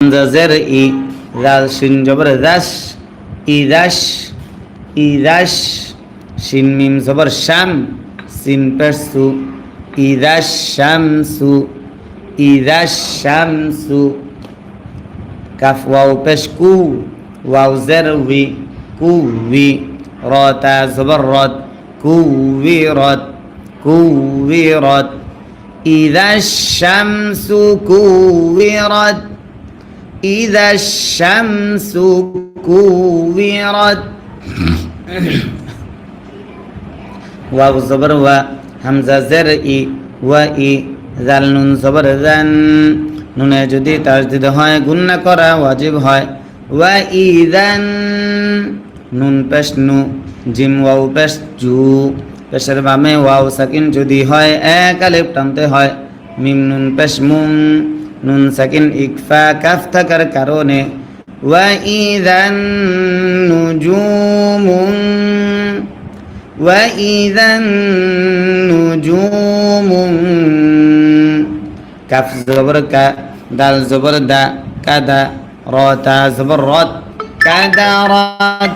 হামজা জের ই, জাল শিন জবর জাস, ইদাস ইদাস, শিন মিম জবর শাম, সিন পেশ সু, ইদাস শামসু ইদাস শামসু। কাফ ওয়াও পেশ কু, ওয়াও জের উই, কুবি, র তা জবর রদ, কুবিরত কুবিরত। ইদাস শামসু কুবিরত ইদাস শামসু কুবিরত। ওয়াও জবর ওয়া, হামজা জের ই, ওয়া ই, জাল নুন জবর জান, নুনে যদি তাসদিদ হয় গুন্না করা ওয়াজিব হয়। ওয়া ইদান, নুন পেশ নু, জিম ওয়াও পেশ জু, পেশের বামে ওয়াও সাকিন যদি হয় এক আলিফ টানতে হয়। মিম নুন পেশ মুং, নুন সাকিন ইকফা কাফ থাকার কারণে। ওয়া ইদান নুজুমুন, ওয়া ইদান নুজুমুন। কাফ জবর কা, দাল জবর দা, কাদা, র তা জবর রদ, কাদারাত।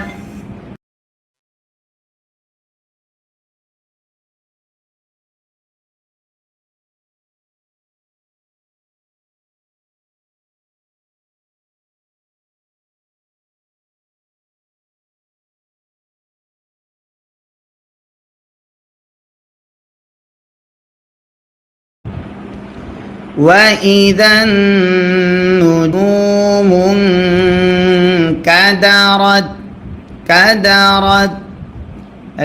وإذا النجوم انكدرت কাদারাত।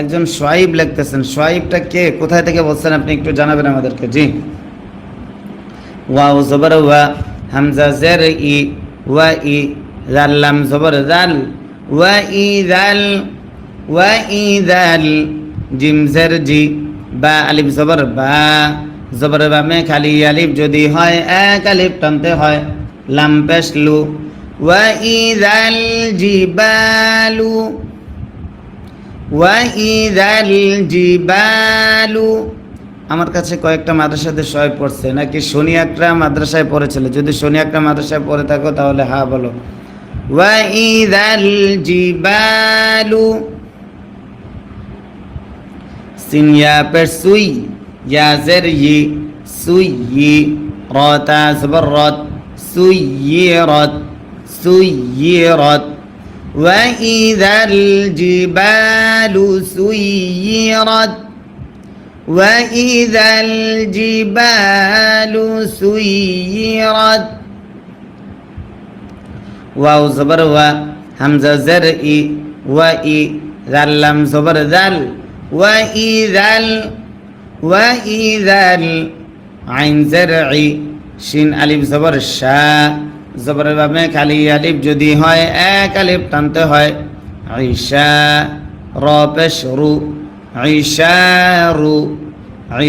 একজন সোয়াইব লিখতেছেন, সোয়াইবটা কে, কোথায় থেকে বলছেন আপনি একটু জানাবেন আমাদেরকে। জি। ওয়াও জবর ওয়া, হামজা জের ই, ওয়া ই, জাল লাম জবর জাল, ওয়া ইদাল ওয়া ইদাল, জিম জের জি, বা আলিফ জবর বা, জবর বামে খালি আলিফ যদি হয় এক আলিফ টানতে হয়। লাম পেশ লু, ওয়া ইদাল জিবালু ওয়া ইদাল জিবালু। আমার কাছে কয়েকটা মাদ্রাসাতে শোয়েব পড়ছে, নাকি শনি আকরা মাদ্রাসায় পড়েছিল? যদি শনি আকরা মাদ্রাসায় পড়ে থাকো তাহলে হা বলো। ওয়া ইদাল জিবালু, সিন ইয়া পেশ সুই, ইয়া জের ই, সুইয়ি, র তা জবর রদ, সুইয়িরত সুইয়িরত। ওয়া ইদাল জিবালু সুইয়িরত ওয়া ইদাল জিবালু সুইয়িরত। ওয়াও জবর ওয়া, হামজা জের ই, ওয়া ই, জাল লাম জবর জাল, ওয়া ইদাল ওয়া ইদাল, আইন জের ই, শিন আলিফ জবর শা, জবরের বামে খালি আলিফ যদি হয় এক আলিফ টানতে হয়। ঈশা, র পেশ রু, ঈশারু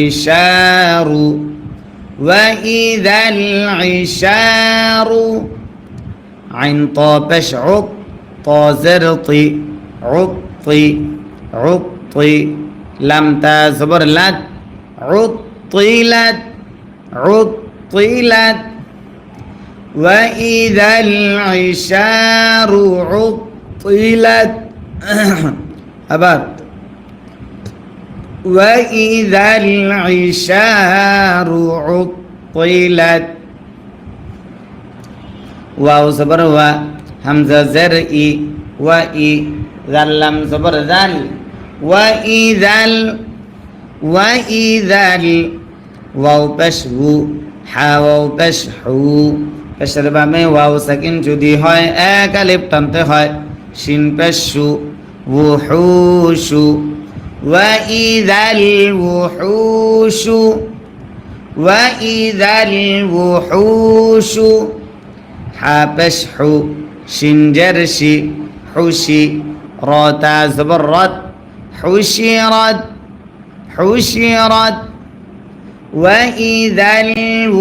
ঈশারু। ওয়া ইদাল ঈশারু, আইন ত পেশ উক, ত জের তি, উকতি উকতি। লাম তা জবর লাত, উত্তিলাত উত্তিলাত। ওয়া ইদাল ঈশারু উত্তিলাত। আবার ওয়া ইদাল ঈশারু উত্তিলাত। ওয়াও জবর ওয়া, হামজা জের ই, ওয়া ই, জাল লাম জবর জাল, ওয়া ইদাল ওয়া ইদাল। ওয়াও পেশ হু, হা ওয়াও পেশ হু, পেশের বামে ওয়াও সাকিন যদি হয় এক আলিফ টানতে হয়। শিন পেশ সু, উহুশু। ওয়া ইদাল উহুশু ওয়া ইদাল উহুশু। হা পেশ হু, শিন জের শি, হুশি, র তা জবর রদ, হুশিরাত হুশিরাত। ওয়া ইদাল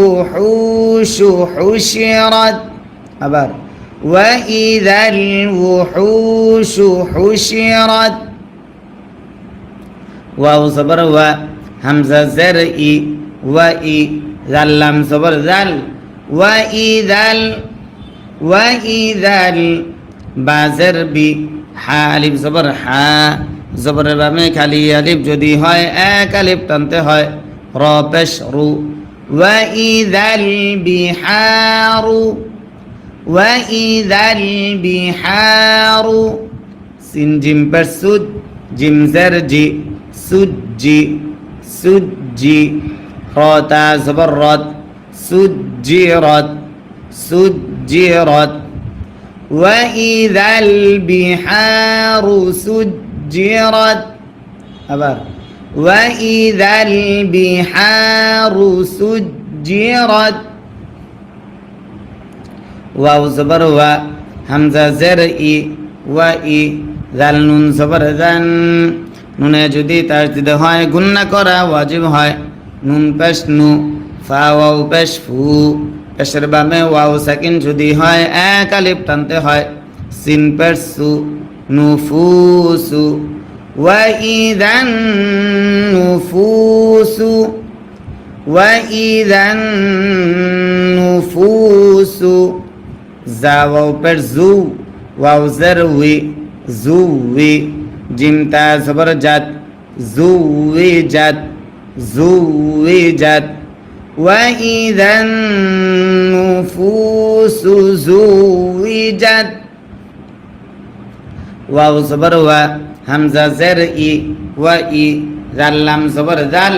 উহুশু হুশিরাত। আবার ওয়া ইদাল উহুশু হুশিরাত। ওয়াও জবর ওয়া, হামজা জের ই, ওয়া ই, জাল লাম জবর জাল, ওয়া ইদাল ওয়াইদাল বাজের বি হা আলিফ জবর হা জবরের বামে খালি আলিফ যদি হয় এক আলিফ টানতে হয় র পেশ রু ওয়াইদাল বিহারু ওয়াইদাল বিহারু সিন জিম পেশ সুদ জিম জের জি সুজি সুজি রতা জবর রত সুজিরত سجرت وإذا البحار سجرت أبار وإذا البحار سجرت واو زبر و همزة زر إي وإي ذال نون زبر ذن নুনে যদি তাজদিদ হয় গুন্না করা ওয়াজিব হয় নুন পেশ নু ফা ওয়াও পেশ ফু পেশের বামে ওয়াও সাকিন যদি হয় এক আলিফ টানতে হয় সিন পেশ সু নুফুসু ওয়াইদান নুফুসু ওয়াইদান নুফুসু জা ওয়াও পেশ জু ওয়াও জের উই জুই জিমতা জবর জাত জুইজাত জুইজাত وإذا النفوس زوجت واو زبر و همزة زر إي وإي ذال لام زبر ذال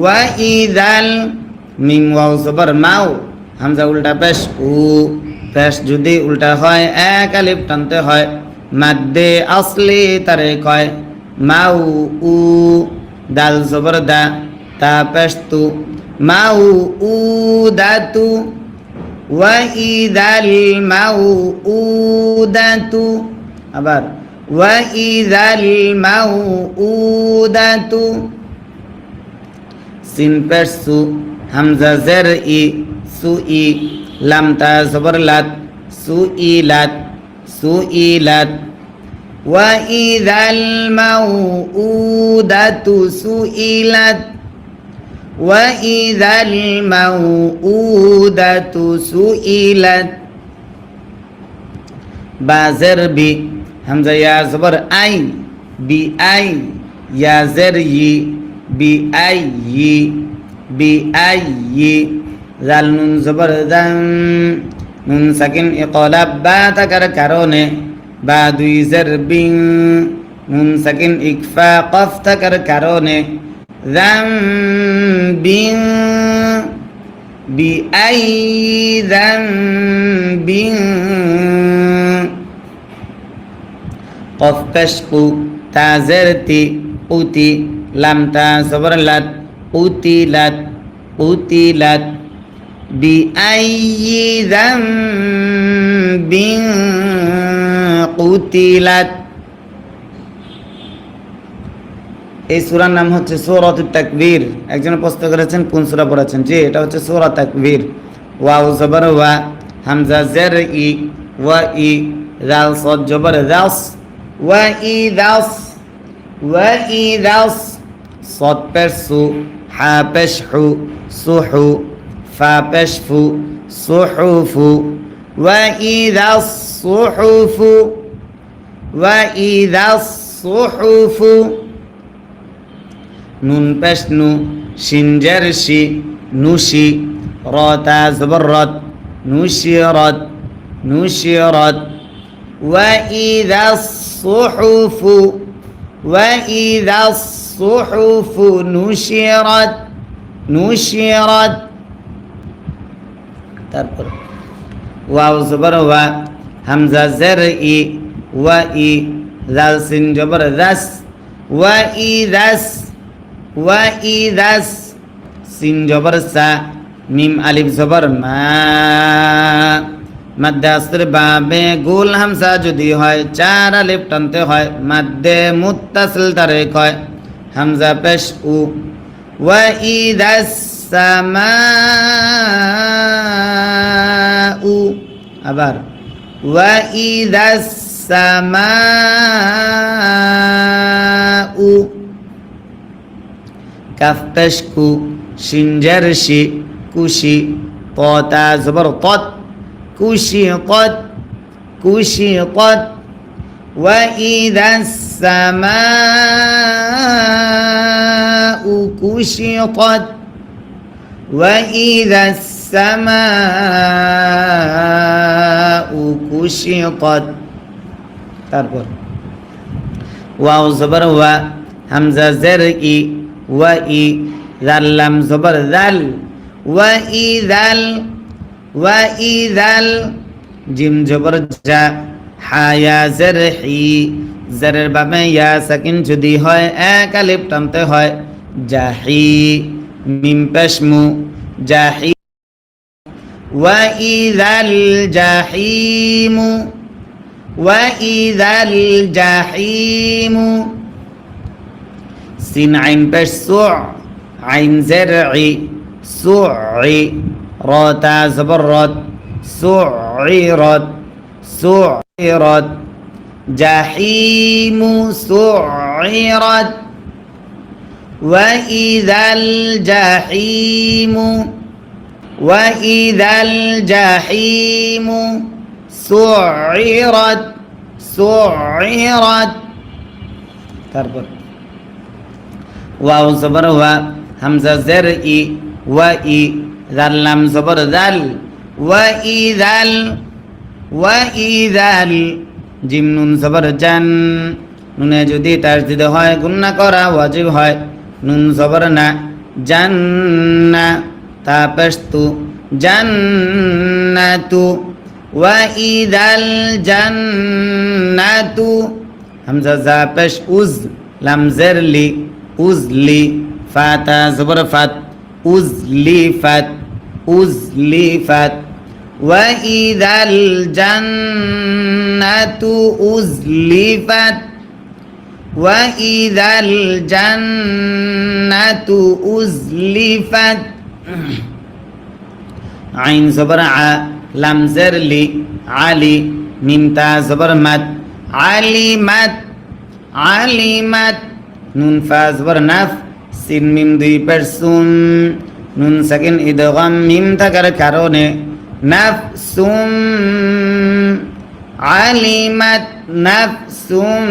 وإذا মিম ওয়াও জবর মাও হামজা উল্টা পেশ উ পেশ যদি উল্টা হয় এক আলিফ টানতে হয় মাদ্দে আসলি তারে কয় মাউ উ দাল জবর দা তা পেশ তু মাউ উ দাতু ওয়াইদাল মাউ উ দাতু আবার ওয়াইদাল মাউ উ দাতু সিন পেশ সু হামজা জের ই সু ই লাম তা জবর লাত সু ই লাত সু ই লাত ওয়াইদাল মাউউদাতু সুইলাত ওয়াইদাল মাউউদাতু সুইলাত বাজের বি হামজা ইয়া জবর আই বি আই ইয়া জের ই বি আই ই বি আই ই জাল নুন জবর দান নুন সাকিন ইকলাব বা থাকার কারণে বা দুই জের বিং নুন সাকিন ইকফা কফ থাকার কারণে দাম বিং বি আই দাম বিং কফ পেশকু তা জের তি উতি লাম তা জবর লাত উতিলাত উতিলাত বিআইয়ি যামবিন কুতিলাত। এই সূরার নাম হচ্ছে সূরাতুত তাকবীর। একজন প্রশ্ন করেছেন কোন সূরা পড়েছেন? জি, এটা হচ্ছে সূরা তাকবীর। ওয়াও জবর ওয়া, হামজা জের ই, ওয়া ই, জাল সদ জবর জাস, ওয়া ই দাস, ওয়া ই দাস, সদ পেশ সু, হা পেশ হু, সুহু, ফা পেশ ফু, সুহুফু, ওয়া ই দাস সুহুফু, ওয়া ই দাস সুহুফু। নুন পেশ নু, শিন জের শি, নুশি, র তা জবর রত, নুশিরত, নুশিরত, ওয়া ই দাস সুহুফু, ওয়া ই দাস সুহুফু নুশিরত, নুশিরত। তারপর ওয়াও জবর ওয়া, হামজা জের ই, ওয়া ই, জাল সিন জবর দাস, ওয়া ই দাস, ওয়া ই দাস, সিন জবর সা, মিম আলিফ জবর মা। মাদ্দে আসর বাবে গোল হামজা যদি হয় চার আলিফ টানতে হয়, মাদ্দে মুত্তাসিল তারে কয় হামজা পেশ উ। ওয়া ইদাস সামাউ, আবার ওয়া ইদাস সামাউ। কাফ পেশ কু, শিন জের শি, কুশি, طا زبر طت كشطت كشطت وإذا السماء كشطت وإذا السماء كشطت তারপর ওয়াও জবর ওয়া হামজা জের ই ওয়া ই জাল লাম জবর জাল ওয়া ইযাল জিম জবর জা হায়া জের হি জেরের বামে ইয়া সাকিন যদি হয় এক আলিফ টানতে হয় জাহি মিম পেশমু জাহি ওয়া ইযাল জাহিমু وإذا الجحيم سين عين بش سع عين زرعي سعي را تا زبرت سعرت سعرت جحيم سعرت وإذا الجحيم وإذا الجحيم سعرت سعرت তারপর ওয়াও জবর ওয়া হামজা জের ই ওয়া ই জাল লাম জবর জাল ওয়া ইযাল জিম নুন জবর জান নুনে যদি তাসদীদ হয় গুণনা করা ওয়াজিব হয় নুন জবর না জান্না তা পেশতু জান্নাতু وإذا الجنة همزة زابش أز لم زرلي أزلي فاتا زبر فات أزلي فات أزلي فات وإذا الجنة أزلفت وإذا الجنة أزلفت عين زبر লাম জের লি আলি মিম তা জবর মাত আলিমাত আলিমাত নুন ফা জবর নাফ সিন মিম দুই পেশ সুম নুন সাকিন ইদগাম মিম থাকার কারণে নাফসুম আলিমাত নাফসুম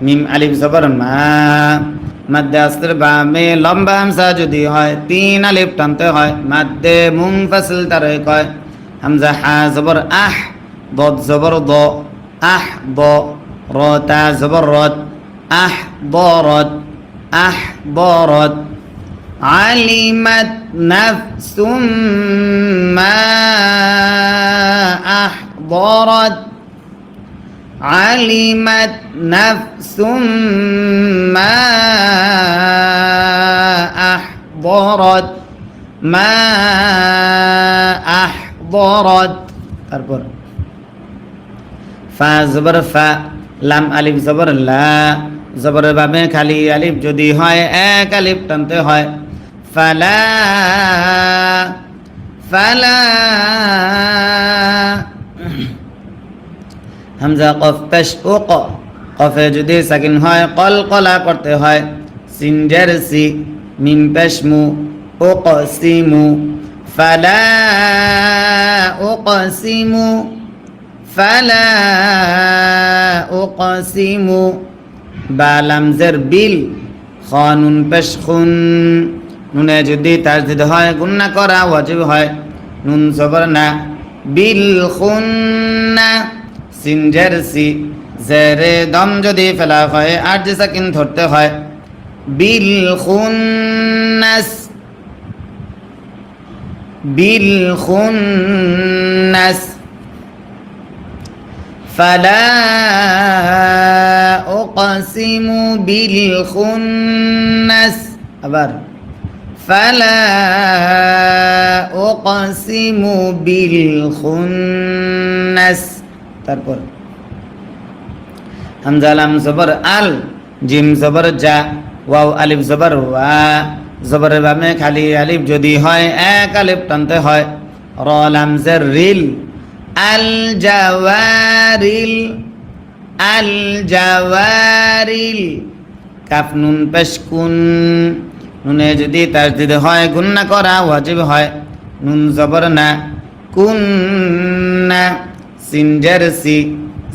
মিম আলিফ জবর মা মাদ্দে আসর বামে লম্বা হামজা যদি হয় তিন আলিফ টানতে হয় মাদ্দে মুনফাসিল তারে কয় হামজা হা জবর আহ দদ জবর দ আহ দ র তা জবর রদ আহ দরদ আহ দরদ আলিমাত নাফসুম মা আহ দরদ علمت نفس ما أحضرت ما أحضرت তারপর ফা জবর ফা লাম আলিফ জবর লা জবরের বাবে খালি আলিফ যদি হয় এক আলিফ টানতে হয় ফালা ফালা হামজা কফ পেশ উক কফে যদি সাকিন হয় কলকলা করতে হয় সিন জের সি মিম পেশ মু উকসিমু ফালা উকসিমু ফালা উকসিমু বা লাম জের বিল খানুন পেশ খুন নুনে যদি তাসদীদ হয় গুণনা করা ওয়াজিব হয় নুন জবর না বিল খুন্না সিন জের সি জেরে দম যদি ফেলা হয় আর যে সাকিন ধরতে হয় বিল খুন্নাস বিল খুন্নাস ফালা উকসিমু বিল খুন্নাস আবার ফালা উকসিমু বিল খুন্নাস তারপর হামজা লাম জবর আল জিম জবর জা ওয়াও আলিফ জবর ওয়া জবরের বামে খালি আলিফ যদি হয় এক আলিফ টানতে হয় র লাম জের রিল আল জাওয়ারিল আল জাওয়ারিল কাফ নুন পেশ কুন নুনে যদি তাসদিদ হয় গুন্না করা ওয়াজিব হয়। নুন জবর না, কুন্না। সিন জের সি,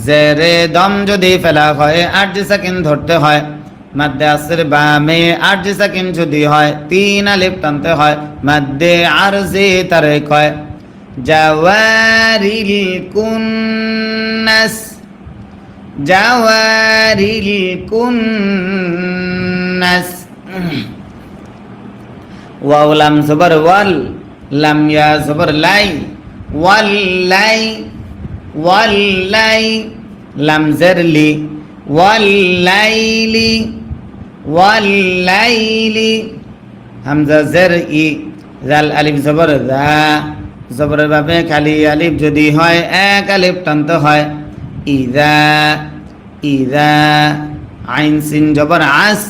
জেরে দম যদি ফেলা হয় আরজি সাকিন ধরতে হয়। মাদ্দে আসর বামে আরজি সাকিন যদি হয় 3 আলিফ টানতে হয়। মাদ্দে আরজি তারে কয় জাওয়ারিল কুন্নাস, জাওয়ারিল কুন্নাস। ওয়াও লাম জবর ওয়াল, লাম ইয়া জবর লাই, ওয়াল্লাই, ওয়াল্লাই। লাম জের লি, ওয়াল্লাইলি, ওয়াল্লাইলি। হামজা জের ই, জাল আলিফ জবর দা। জবরের ভাবে খালি আলিফ যদি হয় 1 আলিফ টানতে হয়। ইদা, ইদা। আইন সিন জবর আস,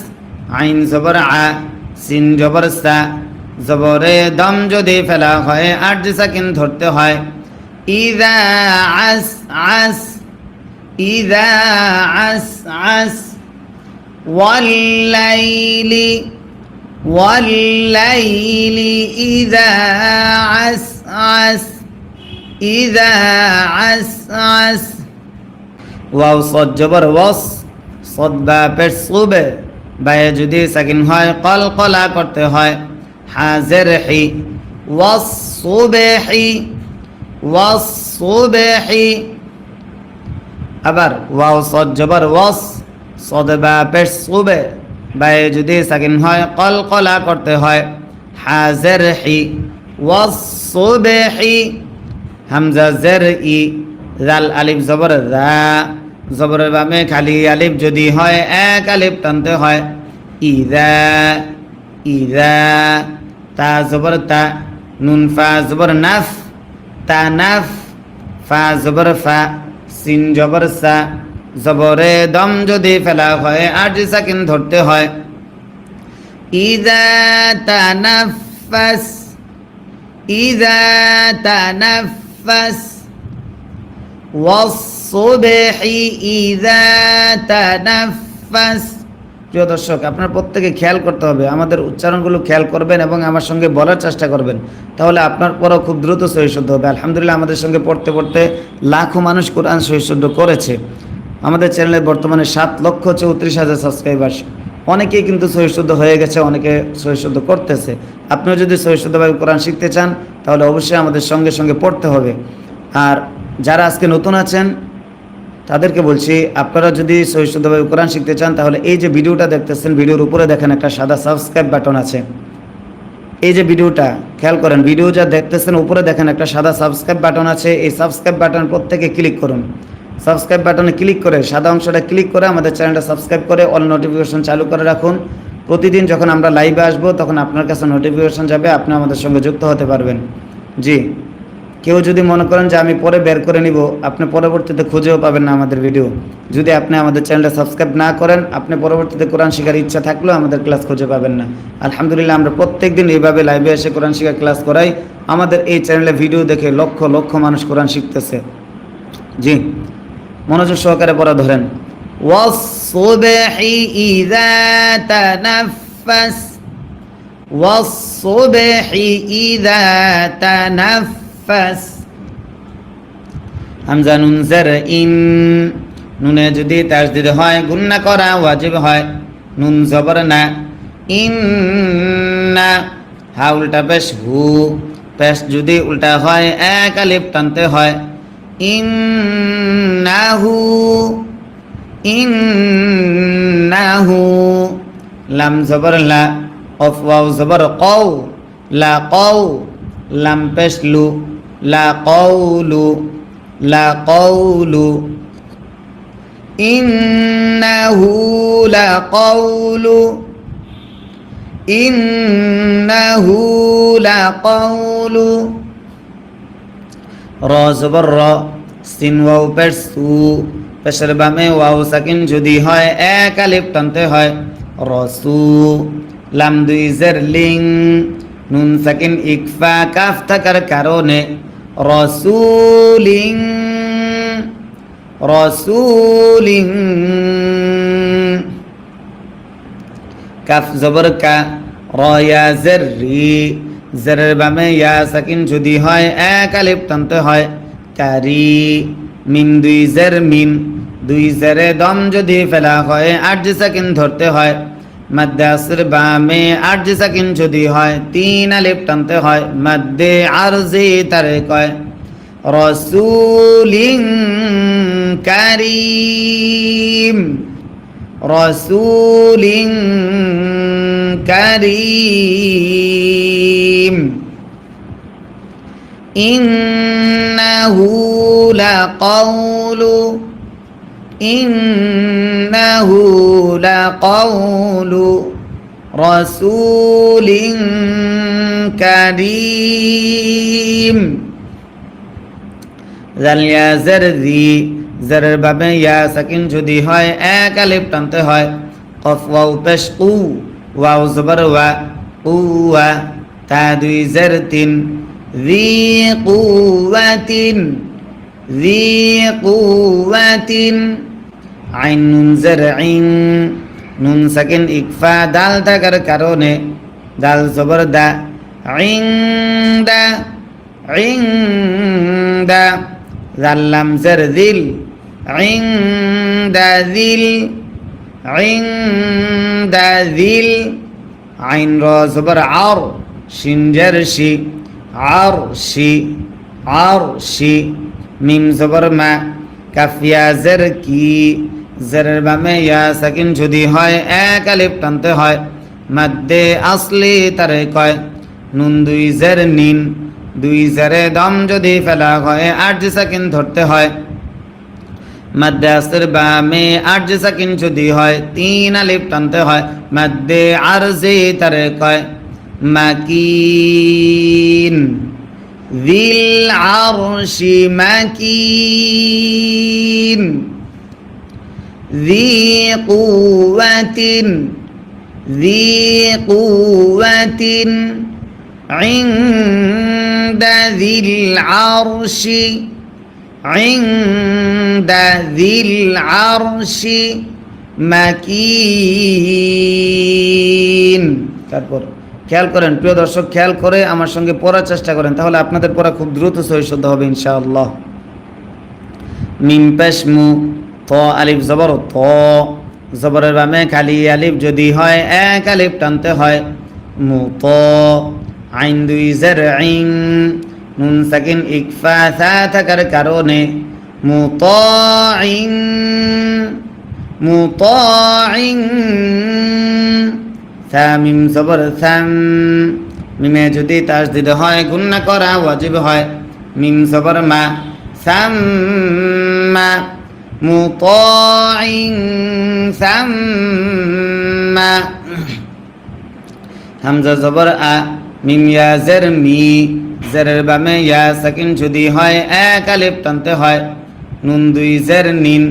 আইন জবর আ, সিন জবর সা। জবরে দম যদি ফেলা হয় আরজি সাকিন ধরতে হয়। ইদা আস, আস, ইদা আস, আস। ওয়াল্লাইলি, ওয়াল্লাইলি ইদা আস, আস, ইদা আস, আস। ওয়াও সদ জবর ওয়াস, সদ বা পেশ সুবে, বায়ে যদি সাকিন হয় কলকলা করতে হয়। হাজের হি, ওয়াস সুবহি, ওয়াস সুবহি। আবার ওয়াও সদ জবর ওয়াস, সদ বা পেশ সুবে, বায়ে যদি সাকিন হয় কলকলা করতে হয়। হাজের হি, ওয়াস সুবহি। হামজা জের ই, জাল আলিফ জবর দা। জবরের বামে খালি আলিফ যদি হয় 1 আলিফ টানতে হয়। ইদা, ইদা। তা জবর তা, নুন ফা জবর নাফ, তা নাফ। ফা জবর ফা, সিন জবর সা। জবরে দম যদি ফেলা হয় আরজি সাকিন ধরতে হয়। ইদা তানাফাস, ইদা তানাফাস। ওয়াস-সুবহি ইযা তানাফাস। প্রিয় দর্শক, আপনারা প্রত্যেকে খেয়াল করতে হবে, আমাদের উচ্চারণগুলো খেয়াল করবেন এবং আমার সঙ্গে বলার চেষ্টা করবেন, তাহলে আপনার পড়া খুব দ্রুত সহিশুদ্ধ হবে। আলহামদুলিল্লাহ, আমাদের সঙ্গে পড়তে পড়তে লাখো মানুষ কোরআন সহিশুদ্ধ করেছে। আমাদের চ্যানেলে বর্তমানে 7,34,000 সাবস্ক্রাইবার। অনেকেই কিন্তু সহিশুদ্ধ হয়ে গেছে, অনেকে সহিশুদ্ধ করতেছে। আপনিও যদি সহিশুদ্ধভাবে কোরআন শিখতে চান তাহলে অবশ্যই আমাদের সঙ্গে সঙ্গে পড়তে হবে। আর যারা আজকে নতুন আছেন তাদেরকে বলছি, আপনারা যদি সহিশুদ্ধভাবে কোরআন শিখতে চান তাহলে এই যে ভিডিওটা দেখতেছেন, ভিডিওর উপরে দেখেন একটা সাদা সাবস্ক্রাইব বাটন আছে। এই যে ভিডিওটা খেয়াল করেন, ভিডিও যা দেখতেছেন উপরে দেখেন একটা সাদা সাবস্ক্রাইব বাটন আছে। এই সাবস্ক্রাইব বাটন প্রত্যেকে ক্লিক করুন। সাবস্ক্রাইব বাটনে ক্লিক করে সাদা অংশটা ক্লিক করে আমাদের চ্যানেলটা সাবস্ক্রাইব করে অল নোটিফিকেশন চালু করে রাখুন। প্রতিদিন যখন আমরা লাইভে আসবো তখন আপনার কাছে নোটিফিকেশন যাবে, আপনি আমাদের সঙ্গে যুক্ত হতে পারবেন। জি, কেউ যদি মনে করেন যে আমি পরে বের করে নিব, আপনি পরবর্তীতে খুঁজেও পাবেন না আমাদের ভিডিও। যদি আপনি আমাদের চ্যানেলটা সাবস্ক্রাইব না করেন, আপনি পরবর্তীতে কোরআন শেখার ইচ্ছা থাকলেও আমাদের ক্লাস খুঁজে পাবেন না। আলহামদুলিল্লাহ, আমরা প্রত্যেকদিন এইভাবে লাইভে এসে কোরআন শেখার ক্লাস করাই। আমাদের এই চ্যানেলে ভিডিও দেখে লক্ষ লক্ষ মানুষ কোরআন শিখতেছে। জি, মনোযোগ সহকারে পড়া ধরেন। ওয়াস-সুবহি ইযা তানাফাস, ওয়াস-সুবহি ইযা তানাফাস। হামজা নুন জের ইন, নুনে যদি তাসদিদ হয় গুন্না করা ওয়াজিব হয়। নুন জবর না, ইন্না। হা উল্টা পেশ হু, পেশ যদি উল্টা হয় 1 আলিফ টানতে হয়। ইন্নাহু, ইন্নাহু। লাম জবর লা, অফ ওয়াও জবর কও, লা কও। লাম পেশ লু, লা কওলু, লা কওলু। ইন্নাহু লা কওলু, ইন্নাহু লা কওলু। র জবর র, সিন ওয়াও পেশ সু। পেশের বামে ওয়াও সাকিন যদি হয় 1 আলিফ টানতে হয়। রসু। লাম দুই জের লিং, নুন সাকিন ইকফা কাফ থাকার কারণে রসুলিং, রসুলিং। কাফ জবর কা, রয়া জের রি জেরের বামে ইয়া সাকিন যদি হয় এক আলিফ টানতে হয় কারি মিম দুই জের মিন দুই জেরে দম যদি ফেলা হয় আট সাকিন ধরতে হয় মাদ্দে আসর বামে আট সাকিন যদি হয় তিন আলিফ টানতে হয় মাদ্দে আরজি তারে কয় রসুলিন কারীম রসুলিন কারীম ইন্নাহু লাকাউলু রসুলিন কারীম জাল ইয়া জার জি জারের বাবে ইয়া সাকিন যদি হয় এক আলিফ টানতে হয় কফ ওয়াও পেশ উ ওয়াও জবর ওয়া কুওয়া তা দুই জার তিন জি কুওয়াতিন আইন নুন জার আইন নুন সাকিন ইকফা দাল থাকার কারণে দাল জবর দা ইনদা জাল্লাম জার দিল ইনদা দিল আইন র জবর আর শিন জার শি আরশি মিম জবর মা কাফ ইয়া জার কি জারের বামে ইয়া সাকিন যদি হয় এক আলিফ টানতে হয় মাদ্দে আসলি তারে কয় নুন দুই জার নিন দুই জারে দম যদি ফেলা হয় আট সাকিন ধরতে হয় মাদ্দে আসর বামে আট সাকিন যদি হয় তিন আলিফ টানতে হয় মাদ্দে আরজি তারে কয় মাকিন যিল আরশি মাকিন ذي قوة عند ذي العرش মাকিন তারপর খেয়াল করেন প্রিয় দর্শক খেয়াল করে আমার সঙ্গে পড়ার চেষ্টা করেন তাহলে আপনাদের পড়া খুব দ্রুত সহিষ্ণুতা হবে ইনশাআল্লাহ মিম পেশ মু ত আলিফ জবর ত জবরের বামে খালি আলিফ যদি হয় এক আলিফ টানতে হয় মু ত আইন দুই জার আইন নুন সাকিন ইকফা সা থাকার কারণে মুতাইন সা মিম জবর সাম মিমে যদি তাসদিদ হয় গুণনা করা ওয়াজিব হয় মিম জবর মা সাম্মা মুতাইন সাম্মা হামজা জবর আ মিম ইয়া জার মি জারের বামে ইয়া সাকিন যদি হয় এক আলিফ টানতে হয় নুন দুই জার নিন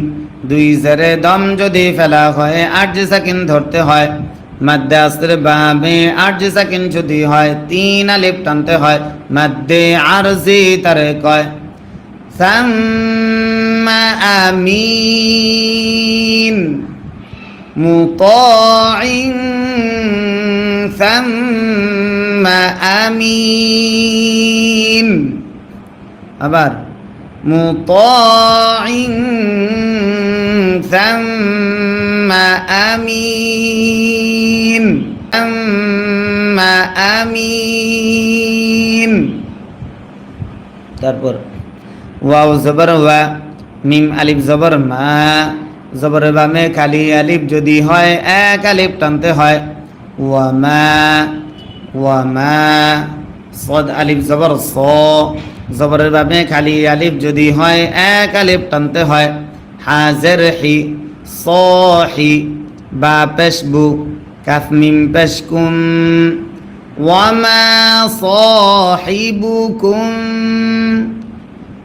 দুই জারে দম যদি ফেলা হয় আট সাকিন ধরতে হয় মাদ্দে আসর বামে আট সাকিন যদি হয় তিন আলিফ টানতে হয় মাদ্দে আরজি তারে কয় সাম্মা আমিন মুতাইন সাম্মা আমিন আবার মুতাইন সাম্মা আমিন সাম্মা আমিন তারপর ওয়াও জবর ওয়া মিম আলিফ জবর মা জবরের বামে খালি আলিফ যদি হয় এক আলিফ টানতে হয় ওয়ামা সদ আলিফ জবর স জবরের বামে খালি আলিফ যদি হয় এক আলিফ টানতে হয় হাজের হি সহি বা পেশবু কাফ মিম পেশকুম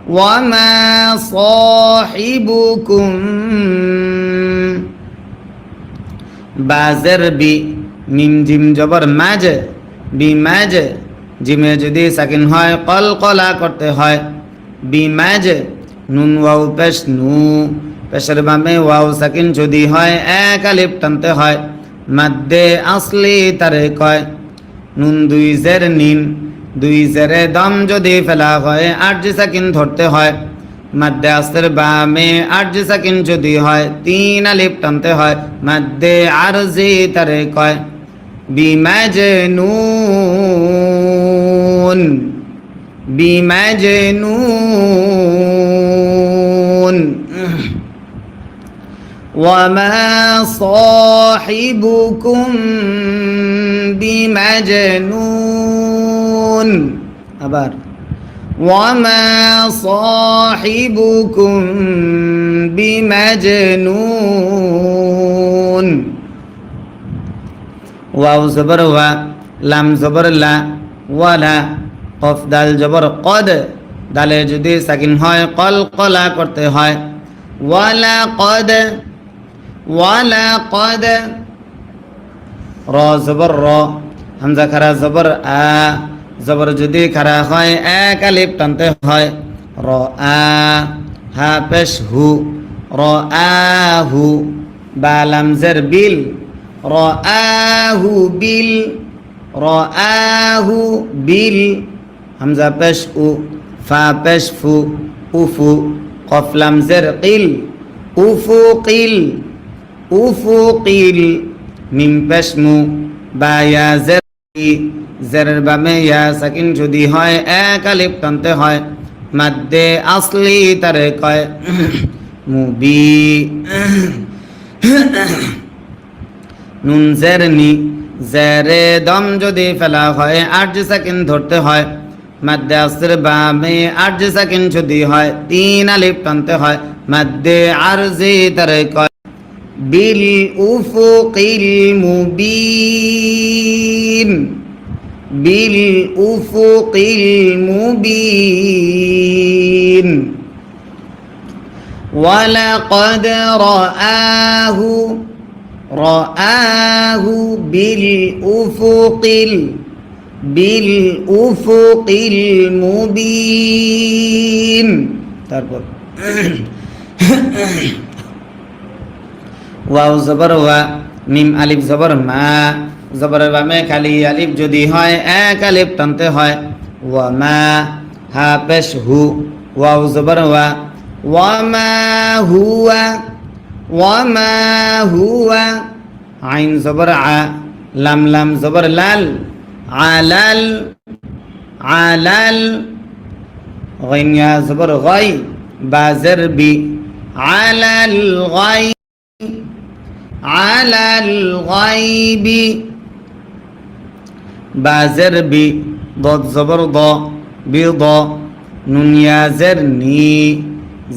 ওয়ামা সাহিবুকুম বাজের বি মিম জিম জবর মাজ বি মাজ জিমে যদি সাকিন হয় কলকলা করতে হয় বি মাজ নুন ওয়াও পেশ নু পেশের বামে ওয়াও সাকিন যদি হয় এক আলিফ টানতে হয় মাদ্দে আসলি তারে কয় নুন দুই জের নিন, দুই জেরে দম যদি ফেলা হয় আরজি সাকিন ধরতে হয়। মাদ্দে আসর বামে আরজি সাকিন যদি হয় 3 আলিফ টানতে হয়। মাদ্দে আরজি তারে কয় বিমাজনুন, বিমাজনুন। وما صاحبكم بمجنون আবার وما صاحبكم بمجنون ওয়াও জবর ওয়া, লাম জবর লা, ওয়ালা, কফ দাল জবর কদ, দালে যদি সাকিন হয় কলকলা করতে হয়। ওয়ালা কদ, ওয়ালা কদ। র জবর র, হামজা খারা জবর আ, জবর যদি খারা হয় এক আলিফ টানতে হয়। র আ, হা পেশ হু, র আহু, বা লাম জের বিল, র আহু বিল, র আহু বিল, হামজা পেশ উ, ফা পেশ ফু, উফু, কফ লাম জের কিল, উফু কিল, উফু কিল, মিম পেশ মু, বা ইয়া জের ই, জেরের বামে ইয়া সাকিন যদি হয় এক আলিফ টানতে হয়। মাদ্দে আসলি তারে কয় মুবি। নুন জের নি, জেরে দম যদি ফেলা হয় আরজি সাকিন ধরতে হয়। মাদ্দে আসর বামে আরজি সাকিন যদি হয় 3 আলিফ টানতে হয়। মাদ্দে আরজি তারে কয় বিল উফুকিল মুবিন, বিল উফুকিল মুবিন। ওয়ালাকাদ রাআহু, রাআহু বিল উফুকিল, বিল উফুকিল মুবিন। তারপর ওয়াও জবর ওয়া, মিম আলিফ জবর মা, জবরের বামে খালি আলিফ যদি হয় এক আলিফ টানতে হয়। ওয়া মা, হা পেশ হু, ওয়াও জবর ওয়া, ওয়া মা হুয়া, ওয়া মা হুয়া, আইন জবর আ, লাম লাম জবর লাল, আলাল, আলাল, গাইন ইয়া জবর গাই, বা জের বি, আলাল গাই, আলাল গাইবি, বা জের বি, দদ জবর দ, বি দ, নুন ইয়া জের নি,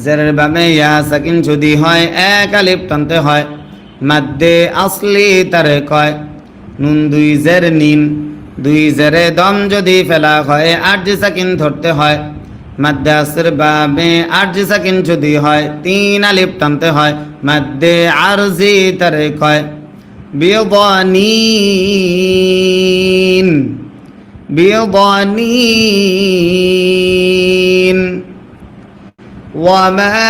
জেরের বামে ইয়া সাকিন যদি হয় এক আলিফ টানতে হয়। মাদ্দে আসলি তারে কয় নুন দুই জের নিন, দুই জেরে দম যদি ফেলা হয় আরজি সাকিন ধরতে হয়। মাদ্দে আসর বামে আরজি সাকিন যদি হয় 3 আলিফ টানতে হয়। মাদ্দে আরজি তারে কয় বিদানিন, বিদানিন। وما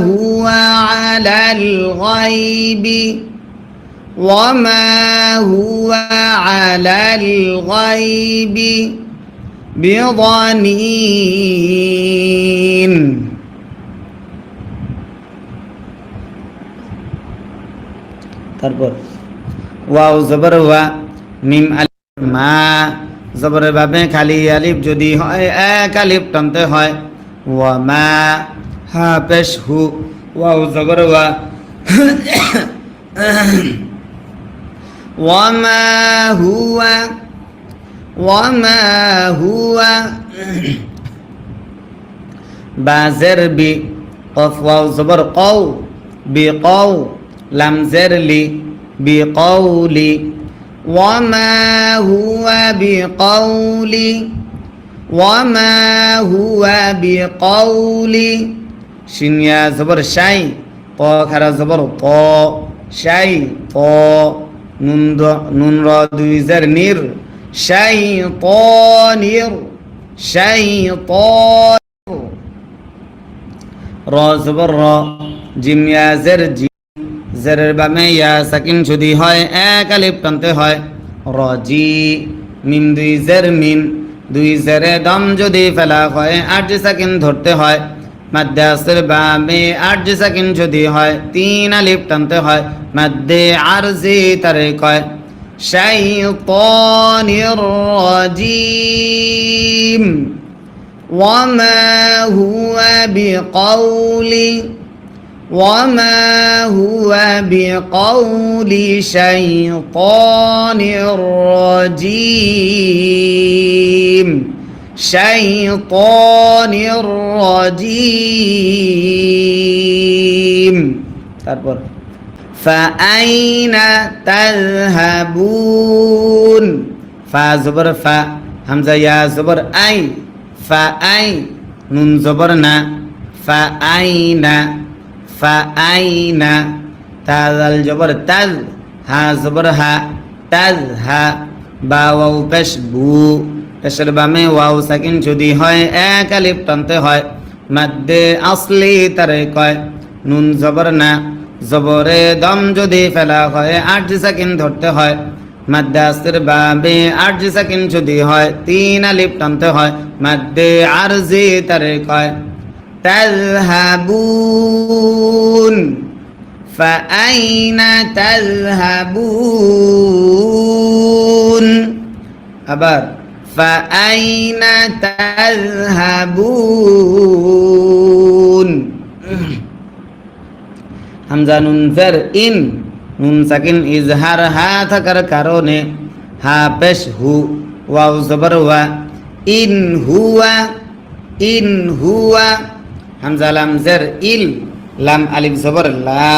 هو على الغيب، وما هو على الغيب بضنين। তারপর ওয়াও জবর ওয়া, মিম আলিফ মা, জবরের ভাবে খালি আলিফ যদি হয় এক আলিফ টানতে হয়। ওয়া মা, হা পেশ হু, ওয়াও জবর ওয়া, ওয়া মা হুয়া, ওয়া মা হুয়া, বা জের বি, কফ ওয়াও জবর কও, বি কও, লাম জের লি, বি কওলি, ওয়া মা হুয়া বি কওলি, ওয়া মা হুয়া বি কওলি। শিন ইয়া জবর শাই, ক খারা জবর ক, শাই ক, নুন র দুই জের নির, শাই ত নির, শাই ত। র জবর র, জিম ইয়া জের জি, জেরের বামে ইয়া সাকিন যদি হয় এক আলিফ টানতে হয়। রজি, মিম দুই জের মিম, দুই জেরে দম যদি ফেলা হয় আরজি সাকিন ধরতে হয়। মাদ্দে আসর বামে আরজি সাকিন যদি হয় 3 আলিফ টানতে হয়। মাদ্দে আরজি তারে কয় শাইতানির রাজিম। وما هو بقول شيطان رجيم شيطان رجيم তারপর فأين تذهبون فا زبر فا همزة يا زبر أي فأي نون زبر نا فأين فأين تاذل جبر تذ ها زبر ها تذ ها با واو পেশ বু পেশের বামে ওয়াও সাকিন যদি হয় এক আলিফ টানতে হয়। মাদ্দে আসলি তারে কয় নুন জবর না, জবরে দম যদি ফেলা হয় আরজি সাকিন ধরতে হয়। মাদ্দে আসর বামে আরজি সাকিন যদি হয় 3 আলিফ টানতে হয়। মাদ্দে আরজি তারে কয় تذهبون فأين تذهبون আবার فأين تذهبون হামজা নুন জের ইন, নুন সাকিন ইজহার হা থাকার কারণে হা পেশ হু, ওয়াও জবর ওয়া, ইন হুয়া ইন হুয়া। হামজা লাম জের ইল, লাম আলিফ জবর লা,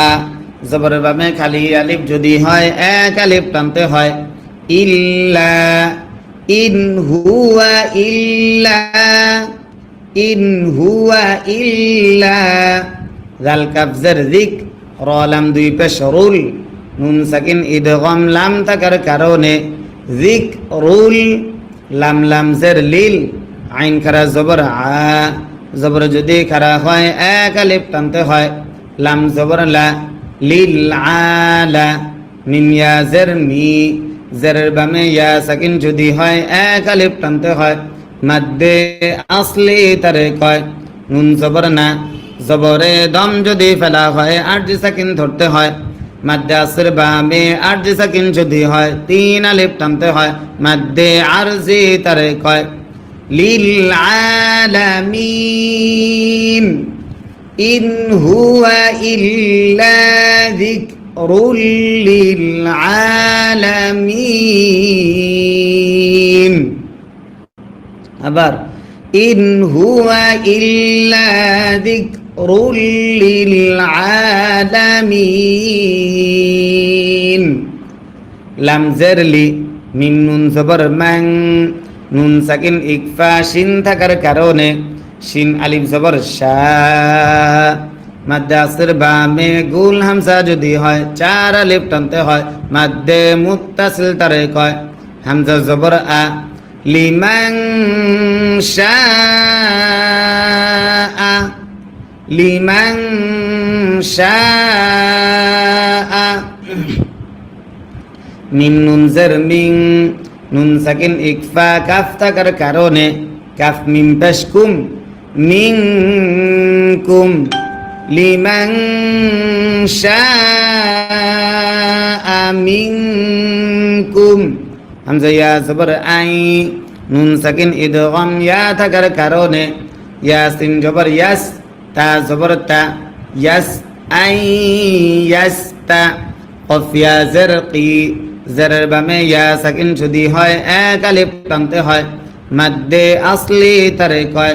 জবর বামে খালি আলিফ যদি হয় এক আলিফ টানতে হয়। ইল্লা ইন হুয়া ইল্লা ইন হুয়া ইল্লা। জাল কাফ জের যিক, র লাম দুই পেশ রুল, নুন সাকিন ইদগাম লাম থাকার কারণে যিক রুল। লাম লাম জের লিল, আইন খারা জবর আ, জবর যদি খারা হয় এক আলিফ টানতে হয়। লাম জবর লা, লিল আলা। মিম ইয়া জের মি, জেরের বামে ইয়া সাকিন যদি হয় এক আলিফ টানতে হয়। মাদ্দে আসলি তারে কয় নুন জবর না, জবরে দম যদি ফেলা হয় আরজি সাকিন ধরতে হয়। মাদ্দে আসর বামে আরজি সাকিন যদি হয় 3 আলিফ টানতে হয়। মাদ্দে আরজি তারে কয় للعالمين إن هو إلا ذكر للعالمين আবার إن هو إلا ذكر للعالمين লাম জের লি, মিম নুন জবর মান, নুন সাকিন ইকফা শিন থাকার কারণে শিন আলিফ জবর শা। মাদ্দে আসর বামে গুল হামজা যদি হয় 4 আলিফ টানতে হয়। মাদ্দে মুত্তাসিল তারে কয় হামজা জবর আ, লিমান শাআ লিমান শাআ। মিম নুন জের মিন, নুন সাকিন ইকফা কাফ থাকার কারণে কাফ মিম পেশ কুম, মিনকুম। লিমান শাআ মিনকুম। হামজা ইয়া জবর আই, নুন সাকিন ইদগাম ইয়া থাকার কারণে ইয়াসিন জবর ইয়াস, তা জবর তা, ইয়াস আই ইয়াসতা। কফ ইয়া জের কি, জেরের বামে ইয়া সাকিন যদি হয় এক আলিফ টানতে হয়। মাদ্দে আসলি তারে কয়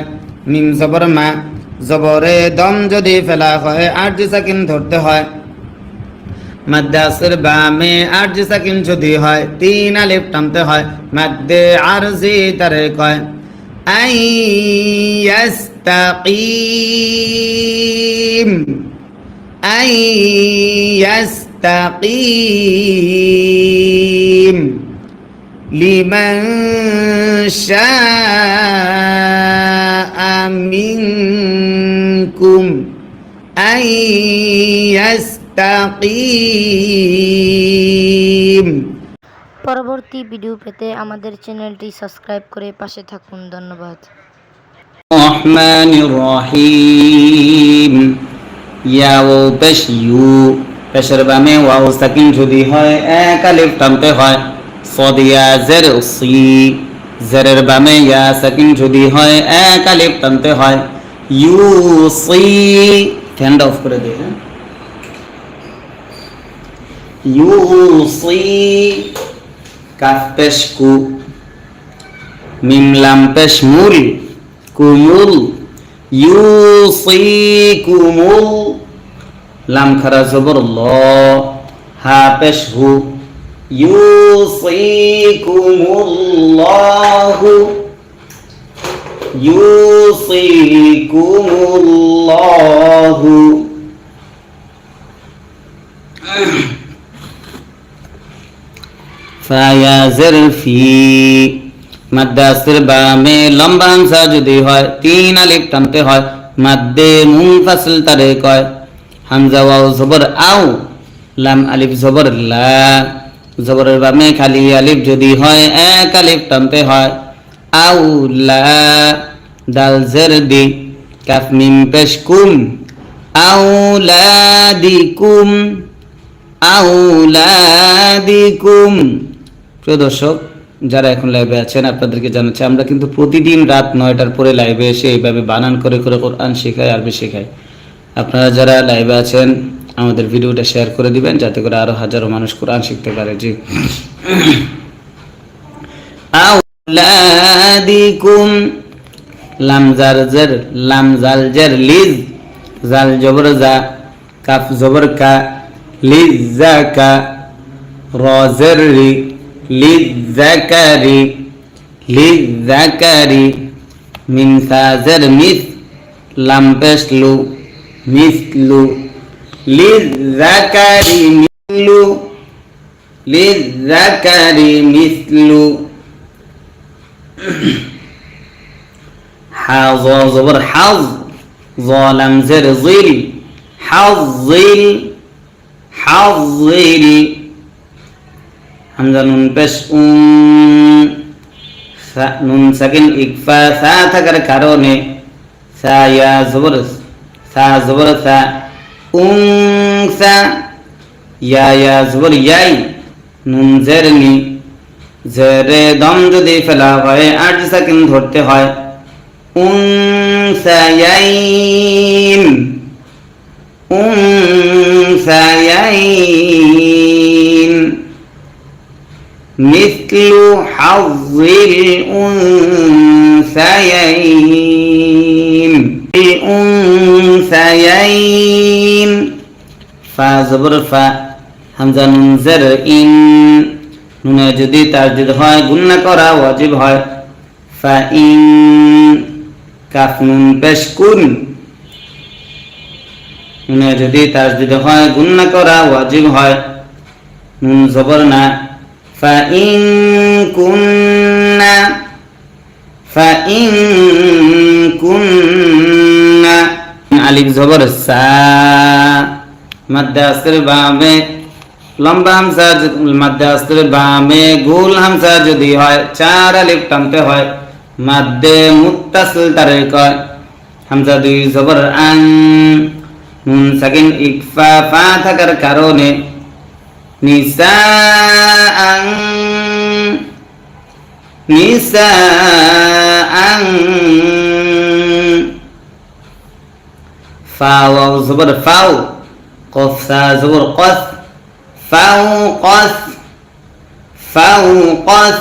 মিম জবর মা, জবরে দম যদি ফেলা হয় আরজি সাকিন ধরতে হয়। মাদ্দে আসর বামে আরজি সাকিন যদি হয় 3 আলিফ টানতে হয়। মাদ্দে আরজি তারে কয় আই ইয়াস্তাকিম আই ইয়াস্তাকিম। লিমান শাআ মিনকুম আই ইয়াস্তাকিম। পরবর্তী ভিডিও পেতে আমাদের চ্যানেলটি সাবস্ক্রাইব করে পাশে থাকুন। ধন্যবাদ। রহমানির রহিম। ইয়া ও পেশ ইউ, পেশের বামে ওয়াও সাকিন যদি হয় এক আলিফ টানতে হয়। সদ ইয়া জের সি, জেরের বামে ইয়া সাকিন যদি হয় এক আলিফ টানতে হয়। ইউ সি, ফ্যানটা অফ করে দে। ইউ সি, কাফ পেশ কু, মিম লাম পেশ মুল, কুমুল। ইউসিকুমুল, লাম খারা জবর ল, হা পেশ হু। ইউসিকুমুল্লাহু, ইউসিকুমুল্লাহু। ফায়া জের ফি, মাদ্দাসের বামে লম্বা হামজা যদি হয় তিন আলিফ টানতে হয়। মাদ্দে মুনফাসিল তারে কয়। হামজা ওয়াও জবর আও, লাম আলিফ জবর লা, জবরের বামে খালি আলিফ যদি হয় এক আলিফ টানতে হয়। আউ লা, দাল জের দি, কাফ মিম পেশ কুম, আউলাদিকুম, আউলাদিকুম। প্রিয় দর্শক, যারা এখন লাইভে আছেন আপনাদেরকে জানাচ্ছি, আমরা কিন্তু প্রতিদিন রাত 9টার পরে লাইভে এসে এইভাবে বানান করে করে কোরআন শেখাই, আরবি শেখাই। আপনারা যারা লাইভে আছেন আমাদের ভিডিওটা শেয়ার করে দিবেন, যাতে করে আরো হাজারো মানুষ কোরআন শিখতে পারে। জি, আউলাদিকুম, লাম জার জের, লাম জাল জের লিজ, জাল জবর জা, কাফ জবর কা, লিজ জাকা, র জের রি, লিযাকারি, লিযাকারি। মিন সা জের মিস, লাম পেশ লু, মিসলু, লিযাকারি মিসলু, লিযাকারি মিসলু। হা য জবর হাজ, য লাম জের জিল, হাজিল, হাজিল। হামজা নুন পেশ নুন সাকিন ইকফা সা থাকার কারণে সা ইয়া জবর, সা জবর সা, উনসা, ইয়া জবর ইয়াই, নুন জের নি, জেরে দম যদি ফেলা হয় 8 সেকেন্ড ধরতে হয়। উনসায়াইন, উনসায়াইন। মিসলু হাযিল উনসায়াইন, উনসায়াইন। ফা জবর ফা, হামজা নুন জের ইন, নুনে যদি তাসদীদ হয় গুণনা করা ওয়াজিব হয়। ফা ইন, কাফ নুন পেশ কুন, নুনে যদি তাসদীদ হয় গুণনা করা ওয়াজিব হয়। নুন জবর না, ফা ইন কুননা, ফা ইন কুননা। আলিফ জবর সা, মাদ্দাসের বামে লম্বা হামজা, মাদ্দাসের বামে গোল হামজা যদি হয় 4 আলিফ টানতে হয়। মাদ্দে মুত্তাসিল তারে কয়। হামজা 2 জবর আন, নুন সাকিন ইকফা ফা থাকার কারণে নিসাআন, নিসাআন। ফা ওয়াও জবর ফাও, কফ সা জবর কস, ফাও কস, ফাও কস।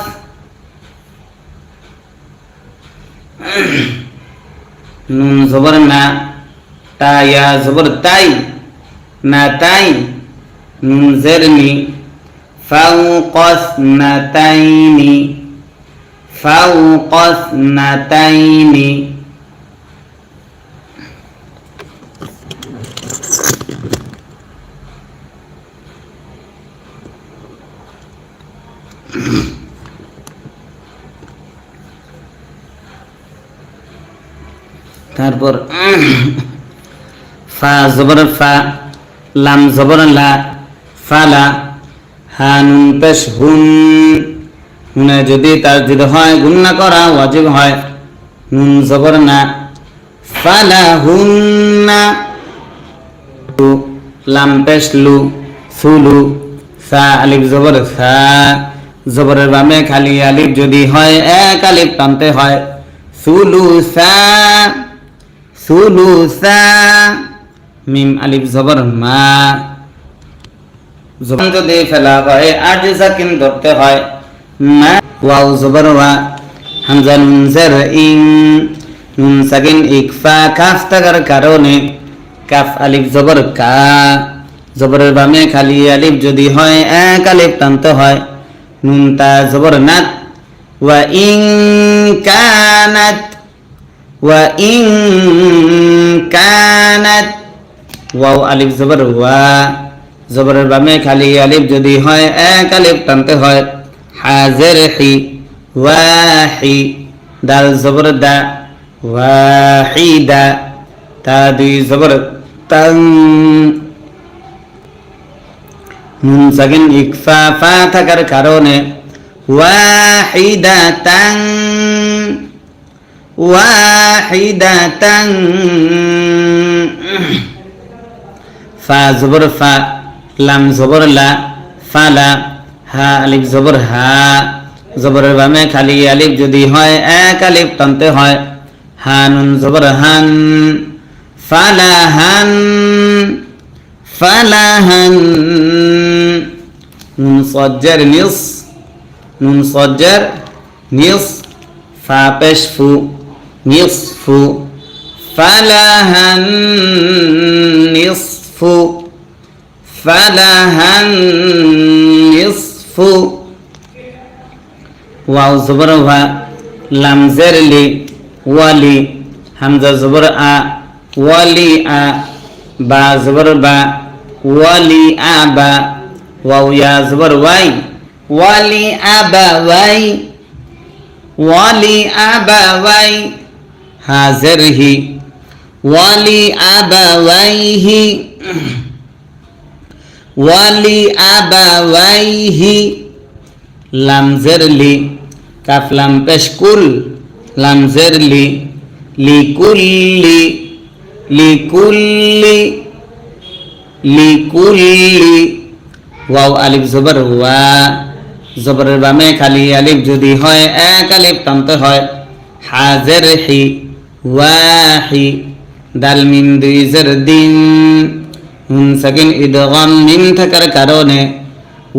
নুন জবর না, তা ইয়া জবর তাই, না তাই, নুন জের নি, ফাও কস না তাইনি, ফাও কস না তাইনি। তারপর ফা জবর ফা, লাম জবর লা, ফালা, হা নুন পেশ হুন, নুনে যদি তাসদিদ হয় গুন্না করা ওয়াজিব হয়। নুন জবর না, ফালাহুন্না। লাম পেশ লু, সুলু, সা আলিফ জবর সা, জবরের বামে খালি আলিফ যদি হয় এক আলিফ টানতে হয়। সুলুসা, সুলুসা। মিম আলিফ জবর মা, জবর যদি ফেলা হয় আট সাকিন ধরতে হয়। মা, ওয়াও জবর ওয়া, হামজা নুন জের ইং, নুন সাকিন ইকফা কাফ থাকার কারণে কাফ আলিফ জবর কা, জবরের বামে খালি আলিফ যদি হয় এক আলিফ টানতে হয়। নুন তা জবর নাত, ওয়া ইং কানাত, ওয়া ইং কানাত। ওয়াও আলিফ জবর ওয়া, জবরের বামে খালি আলিফ যদি হয় এক আলিফ টানতে হয়। হাজের হি, ওয়াহি, দাল জবর দা, ওয়াহিদা, তা দুই জবর তাং, নুন সাকিন ইকফা ফা থাকার কারণে ওয়াহিদাতাং, ওয়াহিদাতাং। ফা জবর ফা, লাম জবর লা, ফালা, হা আলিফ জবর হা, জবরের বামে খালি আলিফ যদি হয় এক আলিফ টানতে হয়। হা নুন জবর হান, ফালাহান, ফালাহান। নুন সজ্জার নিস, নুন সজ্জার নিস, ফা পেশ ফু, নিসফু, ফালাহান নিসফু, ফালাহান নিসফু। ওয়াও জবর ওয়া, লাম জের লি, ওয়ালি, হামজা জবর আ, ওয়ালি আ, বা জবর বা, ওয়ালি আবা, ওয়াও ইয়া জবর ওয়াই, ওয়ালি আবা ওয়াই, ওয়ালি আবা ওয়াই। হাজের হি, ওয়ালি আবা ওয়াইহি, ওয়ালি আবা ওয়াইহি। লাম জের লি, কাফ লাম পেশ কুল, লাম জের লি, লিকুল্লি, লিকুল্লি, লিকুল্লি। ওয়াও আলিফ জবর ওয়া, জবরের বামে খালি আলিফ যদি হয় এক আলিফ টানতে হয়। হাজের হি, ওয়াহি, দাল মিম দুই জের দিন, নুন সাকিন ইদগাম মিম থাকার কারণে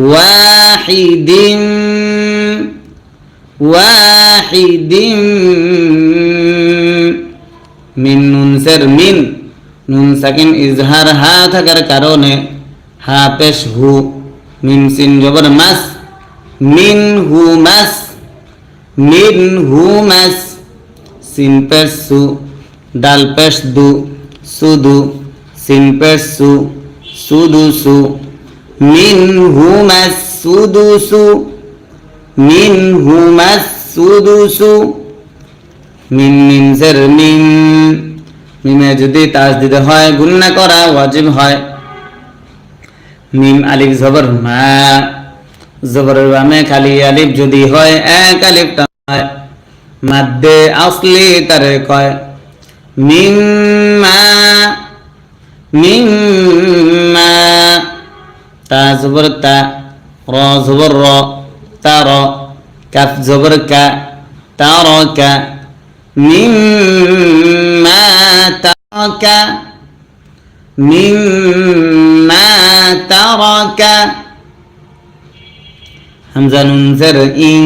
ওয়াহিদিন, ওয়াহিদিন। মিন নুন জের মিন, নুন সাকিন ইজহার হা থাকার কারণে হা পেশ হু, মিম সিন জবর মাস, মিন হু মাস, মিন হু মাস। সিন পেশ সু, ডাল পেশ দু, সুদু, সিন পেশ সু, সুদু সু, মিন হু মাস সুদু সু, মিন হু মাস সুদু সু। মিন মিম জের মিম, মিমে যদি তাসদিদ হয় গুন্না করা ওয়াজিব হয়। মিম আলিফ জবর মা, জবরের বামে খালি আলিফ যদি হয় এক আলিফ টান হয়। মাদ্দে আসলি তারে কয় মিম্মা, মিম্মা। তা জবর তা, র জবর র, তার, কাফ জবর কা, তারকা, মিম্মা তারকা, মিম্মা তারকা। হামজা নুন জের ইং,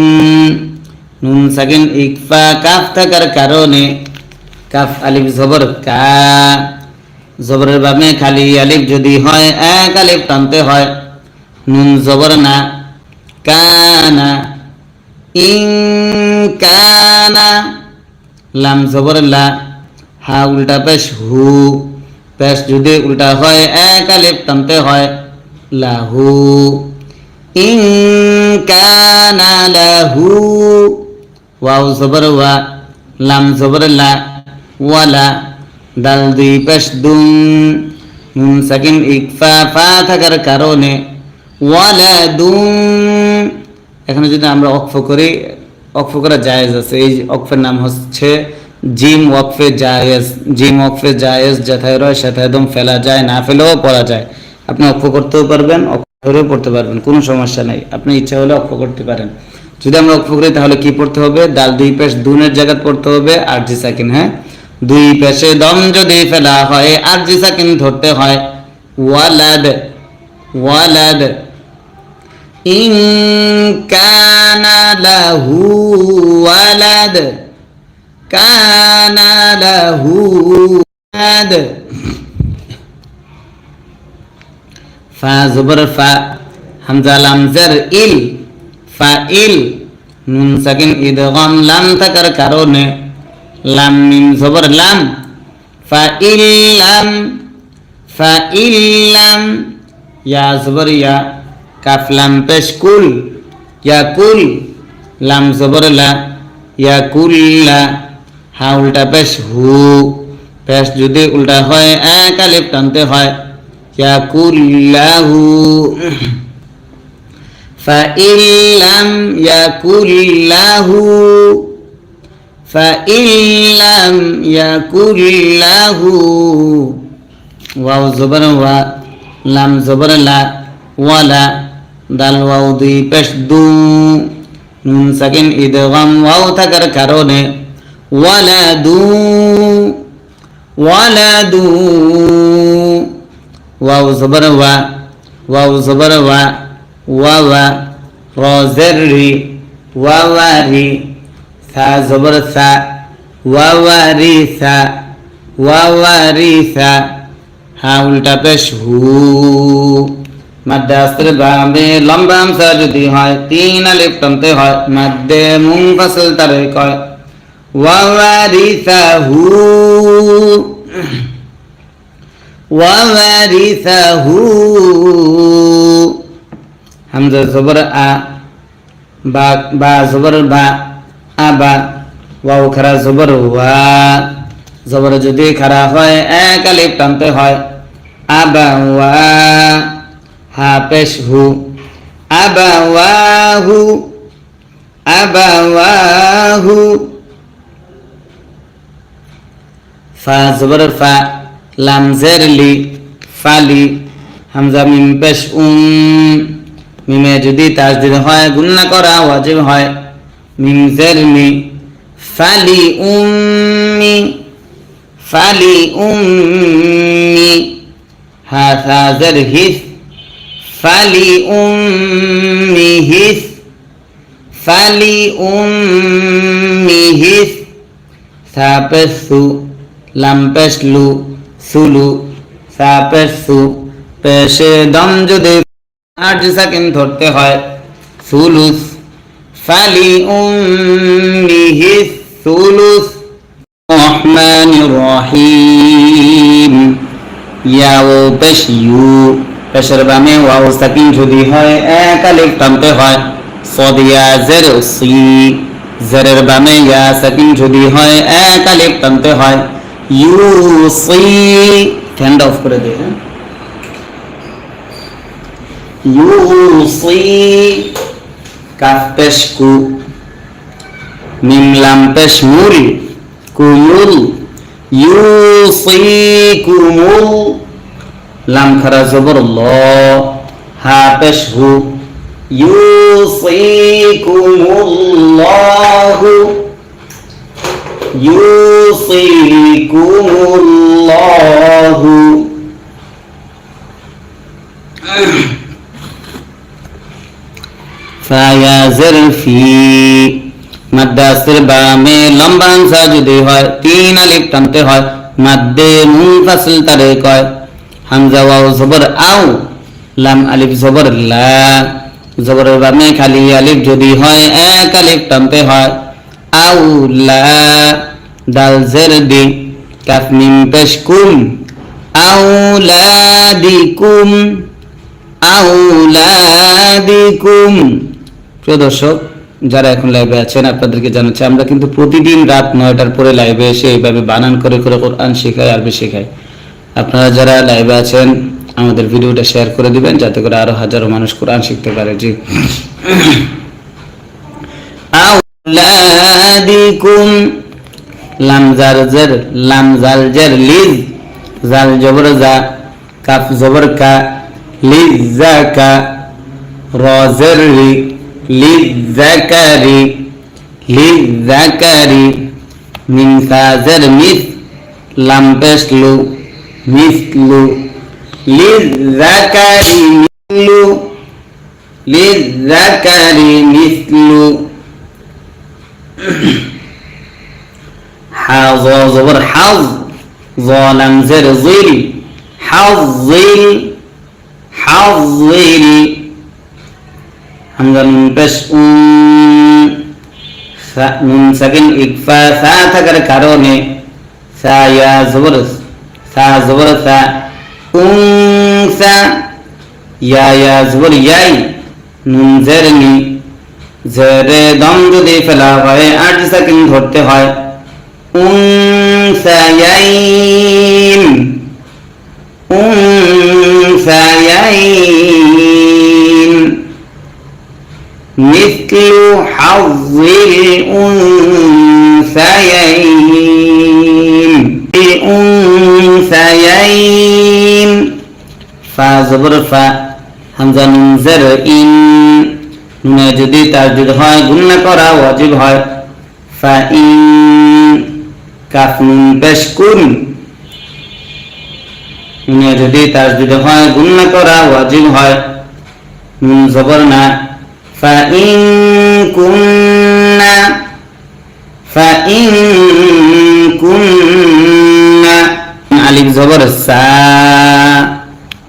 নুন সাকিন ইকফা কাফ থাকার কারণে কাফ আলিফ জবর কা, জবরের বামে খালি আলিফ যদি হয় এক আলিফ টানতে হয়। নুন জবর না, কানা, ইং কানা। লাম জবর লা, হা উল্টা পেশ হু, পেশ যদি উল্টা হয় এক আলিফ টানতে হয়। লাহু, ইং কানা লাহু। ওয়াও জবর ওয়া, লাম জবর লা, ওয়ালা, দাল দুই পেশ দুম, নুন সাকিন ইকফা ফা থাকার কারণে ওয়ালাদুন। এখানে যদি আমরা অক্ফ করি, অক্ফ করা জায়েজ আছে। এই অক্ফের নাম হচ্ছে জিম ওয়াকফে জায়েজ। জিম ওয়াকফে জায়েজ, যেথায় রয় সেথায় একদম ফেলা যায়, না ফেলেও পড়া যায়। আপনি অক্ফ করতেও পারবেন, অক্ফ করেও পড়তে পারবেন, কোনো সমস্যা নেই। আপনি ইচ্ছা হলে অক্ফ করতে পারেন। যদি আমরা অক্ফ করি তাহলে কি পড়তে হবে? দাল দুই পেশ দুনের জায়গায় পড়তে হবে আরজি সাকিন। হ্যাঁ, দুই পেশে দম যদি ফেলা হয় আরজি সাকিন ধরতে হয়। ওয়ালাদ, ওয়ালাদ। ইন কানা লাহু ওয়ালাদ, কানা লাহু ওয়ালাদ। ফা জবর ফা, হামজা লাম জার ইল, ফাইল। নুন সাকিন ইদগাম লাম থাকার কারণে লাম মিম জবর লাম, ফাইল্লাম, ফাইল্লাম। ইয়া জবর ইয়া, কাফ লাম পেশ কুল, ইয়াকুল। লাম জবর লা, ইয়াকুল্লা। হা উল্টা পেশ হু, পেশ যদি উল্টা হয় এক আলিফ টানতে হয়। ইয়াকুল্লাহু। ফাইল্লাম ইয়াকুল্লাহু, ফাইল্লাম ইয়াকুল্লাহু। ওয়াও জবর ওয়া, লাম জবর লা, ওয়ালা। দাল ওয়াও দুই পেশ দু, নুন সাকিন ইদগাম ওয়াও থাকার কারণে ওয়ালাদু, ওয়ালাদু। ওয়াও জবর ওয়া, ওয়াও জবর ওয়া, ওয়াওয়া। র জের রি, ওয়াওয়ারি। সা জবর সা, ওয়াওয়ারিসা, ওয়াওয়ারিসা। হা উল্টা পেশ হু। মাদ্দে আসরে বামে লম্বা হামজা যদি হয় তিন আলিফ টানতে হয়। মাদ্দে মুনফাসিল তারে কয় ওয়াওয়ারিসাহু, ওয়াওয়ারিসাহু। হামজা জবর আ, বা বা জবর বা, আবা। ওয়াও খারা জবর ওয়া, জবর যদি খারা হয় এক আলিফ টানতে হয়। আবাওয়া, হা পেশ হু, আবাওয়াহু, আবাওয়াহু। ফা জবর ফা, লাম জের লি, ফালি। হামজা মিম পেশ মিমে যদি তাসদীদ হয় গুন্না করা ওয়াজিব হয়। মিম জের মি, ফালি উম্মি, ফালি উম্মি। হা সা জের হিস, ফালি উম্মি হিস, ফালি উম্মি হিস। সা পেশ সু, লাম পেশ লু, সুলু। সা পেশ সু, পেশে দম যদি আরজি সাকিন ধরতে হয় সুলুস। ফালি উম্মিহি সুলুস। রহমানির রহিম। ইয়াও পেশ ইউ, পেশের বামে ওয়াও সাকিন যদি হয় এক আলিফ টানতে হয়। সদিয়া জের সি, জেরের বামে ইয়া সাকিন যদি হয় এক আলিফ টানতে হয়। ইউসি। ফ্যান অফ করে দে। ইউসি। কাফ পেশ কু, মিম লাম পেশ মুল, কুমুল। ইউসিকুমুল। লাম খারা জবর ল, হা পেশ হু। ইউসিকুমুল্লাহু, ইউসিকুমুল্লাহু। ফায়া জের ফি, মাদ্দে আসর বামে লম্বা হামজা যদি হয় তিন আলিফ টানতে হয়। মাদ্দে মুনফাসিল তারে কয়। হামজা ওয়াও জবর আও, লাম আলিফ জবর লা। জবরের বামে খালি আলিফ যদি হয় এক আলিফ টানতে হয়। আউলা। দাল জের দি, কাফ মিম পেশ কুম। আউলাদিকুম, আউলাদিকুম। প্রিয় দর্শক, যারা এখন লাইভে আছেন আপনাদেরকে জানাচ্ছি আমরা কিন্তু প্রতিদিন রাত 9টার পরে লাইভে এসে এইভাবে বানান করে করে কোরআন শেখাই, আরবি শেখাই। আপনারা যারা লাইভে আছেন আমাদের ভিডিওটা শেয়ার করে দিবেন যাতে করে আরো হাজারো মানুষ কোরআন শিখতে পারে। জি আউলাদিকুম লাম জার জের লাম জাল জের লিজ জাল জবর জা কাফ জবর কা লিজ জাকা র জের রি লিজ জাকারি লিজ জাকারি মিন সা জের মিস লাম পেশ লু মিসলু লিজ জাকারি মিসলু লিজ জাকারি মিসলু حاظ زبر حظ ظالم زر ظل حظل حظل همزة نون পেশ নুন সাকিন ইকফা সা থাকার কারণে সা ইয়া জবর সা জবর সা উনসা ইয়া জবর ইয়াই নুন জেরনি জেরে দম যদি ফেলা হয় 8 সেকেন্ড ধরতে হয় উনসায়াইন উনসায়াইন মিসলু হাযিল উনসায়াইন উনসায়াইন ফা জবর ফা হামজা নুন জের ইন নুনে যদি তাসদীদ হয় গুণনা করা ওয়াজিব হয় ফা ইন কাফ নুন পেশ কুন নুনে যদি তাসদীদ হয় গুণনা করা ওয়াজিব হয় নুন জবর না ফা ইন কুননা ফা ইন কুননা আলিফ জবর সা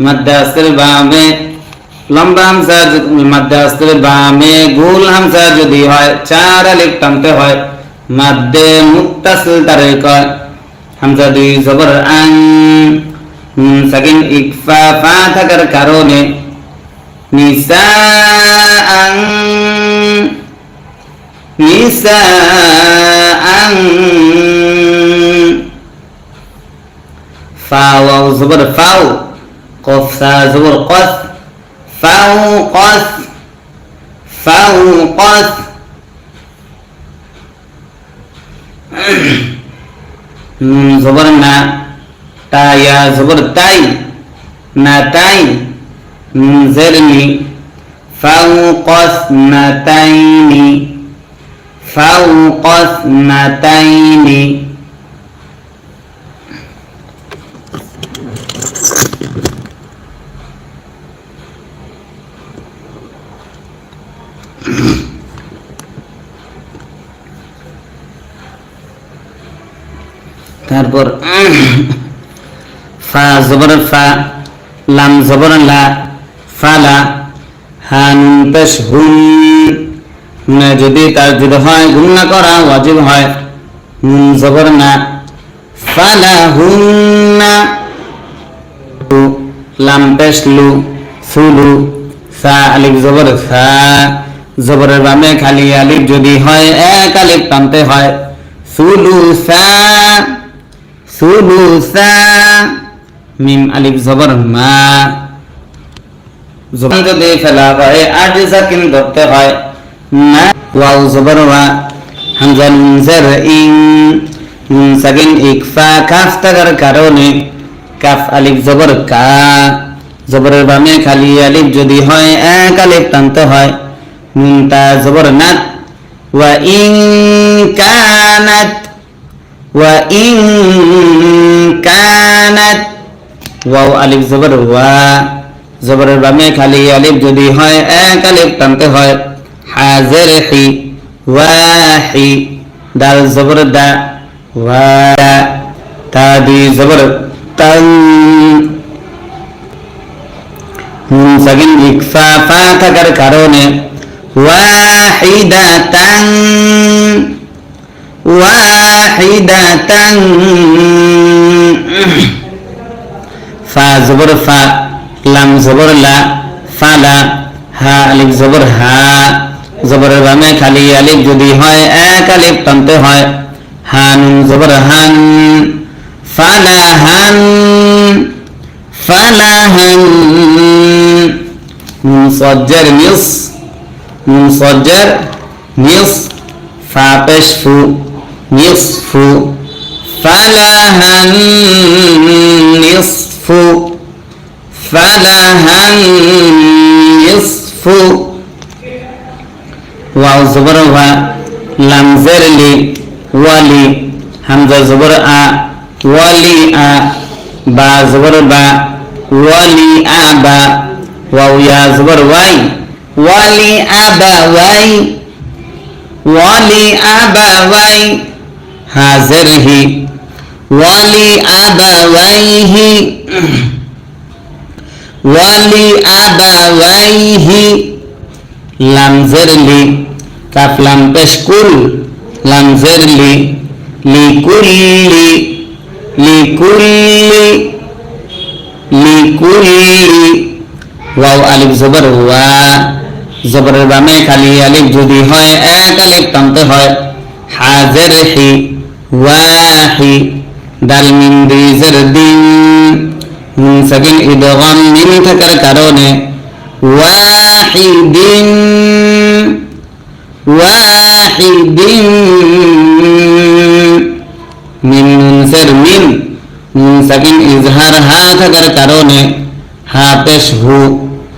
মাদ্দাসের বামে লম্বা হামজা মাদ্দাসের বামে গোল হামজা যদি হয় 4 আলিফ টানতে হয় মাদ্দে মুত্তাসিল তারিকা হামজা দুই জবর আন নুন সাকিন ইকফা ফা থাকার কারণে নিসাআন নিসাআন ফা ওয়াও জবর ফাও কফ সা জবর কস ফাও কস ফাও কস নুন জবর না তা ইয়া জবর তাই না তাই নুন জেরনি ফাও কস না তাইনি ফাও কস না তাইনি তারপর ফা জবর ফা লাম জবর লা ফালা হা নুন পেশ হুন নুনে যদি তাসদীদ হয় গুণনা করা ওয়াজিব হয় নুন জবর না ফালা হুন্না লাম পেশ লু সুলু সা আলিফ জবর সা জবরের বামে খালি আলিফ যদি হয় এক আলিফ টানতে হয় সুলুসা সুলুসা মিম আলিফ জবর মা জবর যদি ফেলা হয় 8 সেকেন্ড ধরতে হয় মা ওয়াও জবর ওয়া হামজা নুন জের ইন নুন সাকিন ইকফা কাফ থাকার কারণে কাফ আলিফ জবর কা জবরের বামে খালি আলিফ যদি হয় এক আলিফ টানতে হয় নুন তা জবর নাত ওয়া ইন কানাত ওয়া ইন কানাত ওয়াও আলিফ জবর ওয়া জবরের বামে খালি আলিফ যদি হয় এক আলিফ টানতে হয় হাজের হি ওয়াহি দাল জবর দা ওয়া তা দুই জবর তান নুন সাকিন ইকফা ফা থাকার কারণে ওয়াহিদাতান ওয়াহিদাতান ফা জবর ফা লাম জবর লা ফালা হা আলিফ জবর হা জবরের বামে খালি আলিফ যদি হয় এক আলিফ টানতে হয় হা নুন জবর হান ফালাহান ফালাহান সজ্জার নিস নুন সজ্জার নিস ফা পেশ ফু নিসফু ফালাহান নিসফু ফালাহান নিসফু ওয়াও জবর ওয়া লাম জের লি ওয়ালি হামজা জবর আ ওয়ালি আ বা জবর বা ওয়ালি আবা ওয়াও ইয়া জবর ওয়াই ওয়ালি আবা ওয়াই ওয়ালি আবা ওয়াই হাজর হি ওয়ালি আবা ওয়াইহি ওয়ালি আবা ওয়াইহি লাম জের লি কাফ লাম পেশ কুল লাম জের লি লিকুল্লি লিকুল্লি লিকুল্লি ওয়াও আলিফ জবর ওয়া জবরের বামে খালি আলিফ যদি হয় এক আলিফ টানতে হয় হাজের হি ওয়াহি দাল মিম দুই জের দিন নুন সাকিন ইদগাম মিম থাকার কারণে ওয়াহিদিন ওয়াহিদিন মিম নুন জের মিম নুন সাকিন ইজহার হা থাকার কারণে হা পেশ হু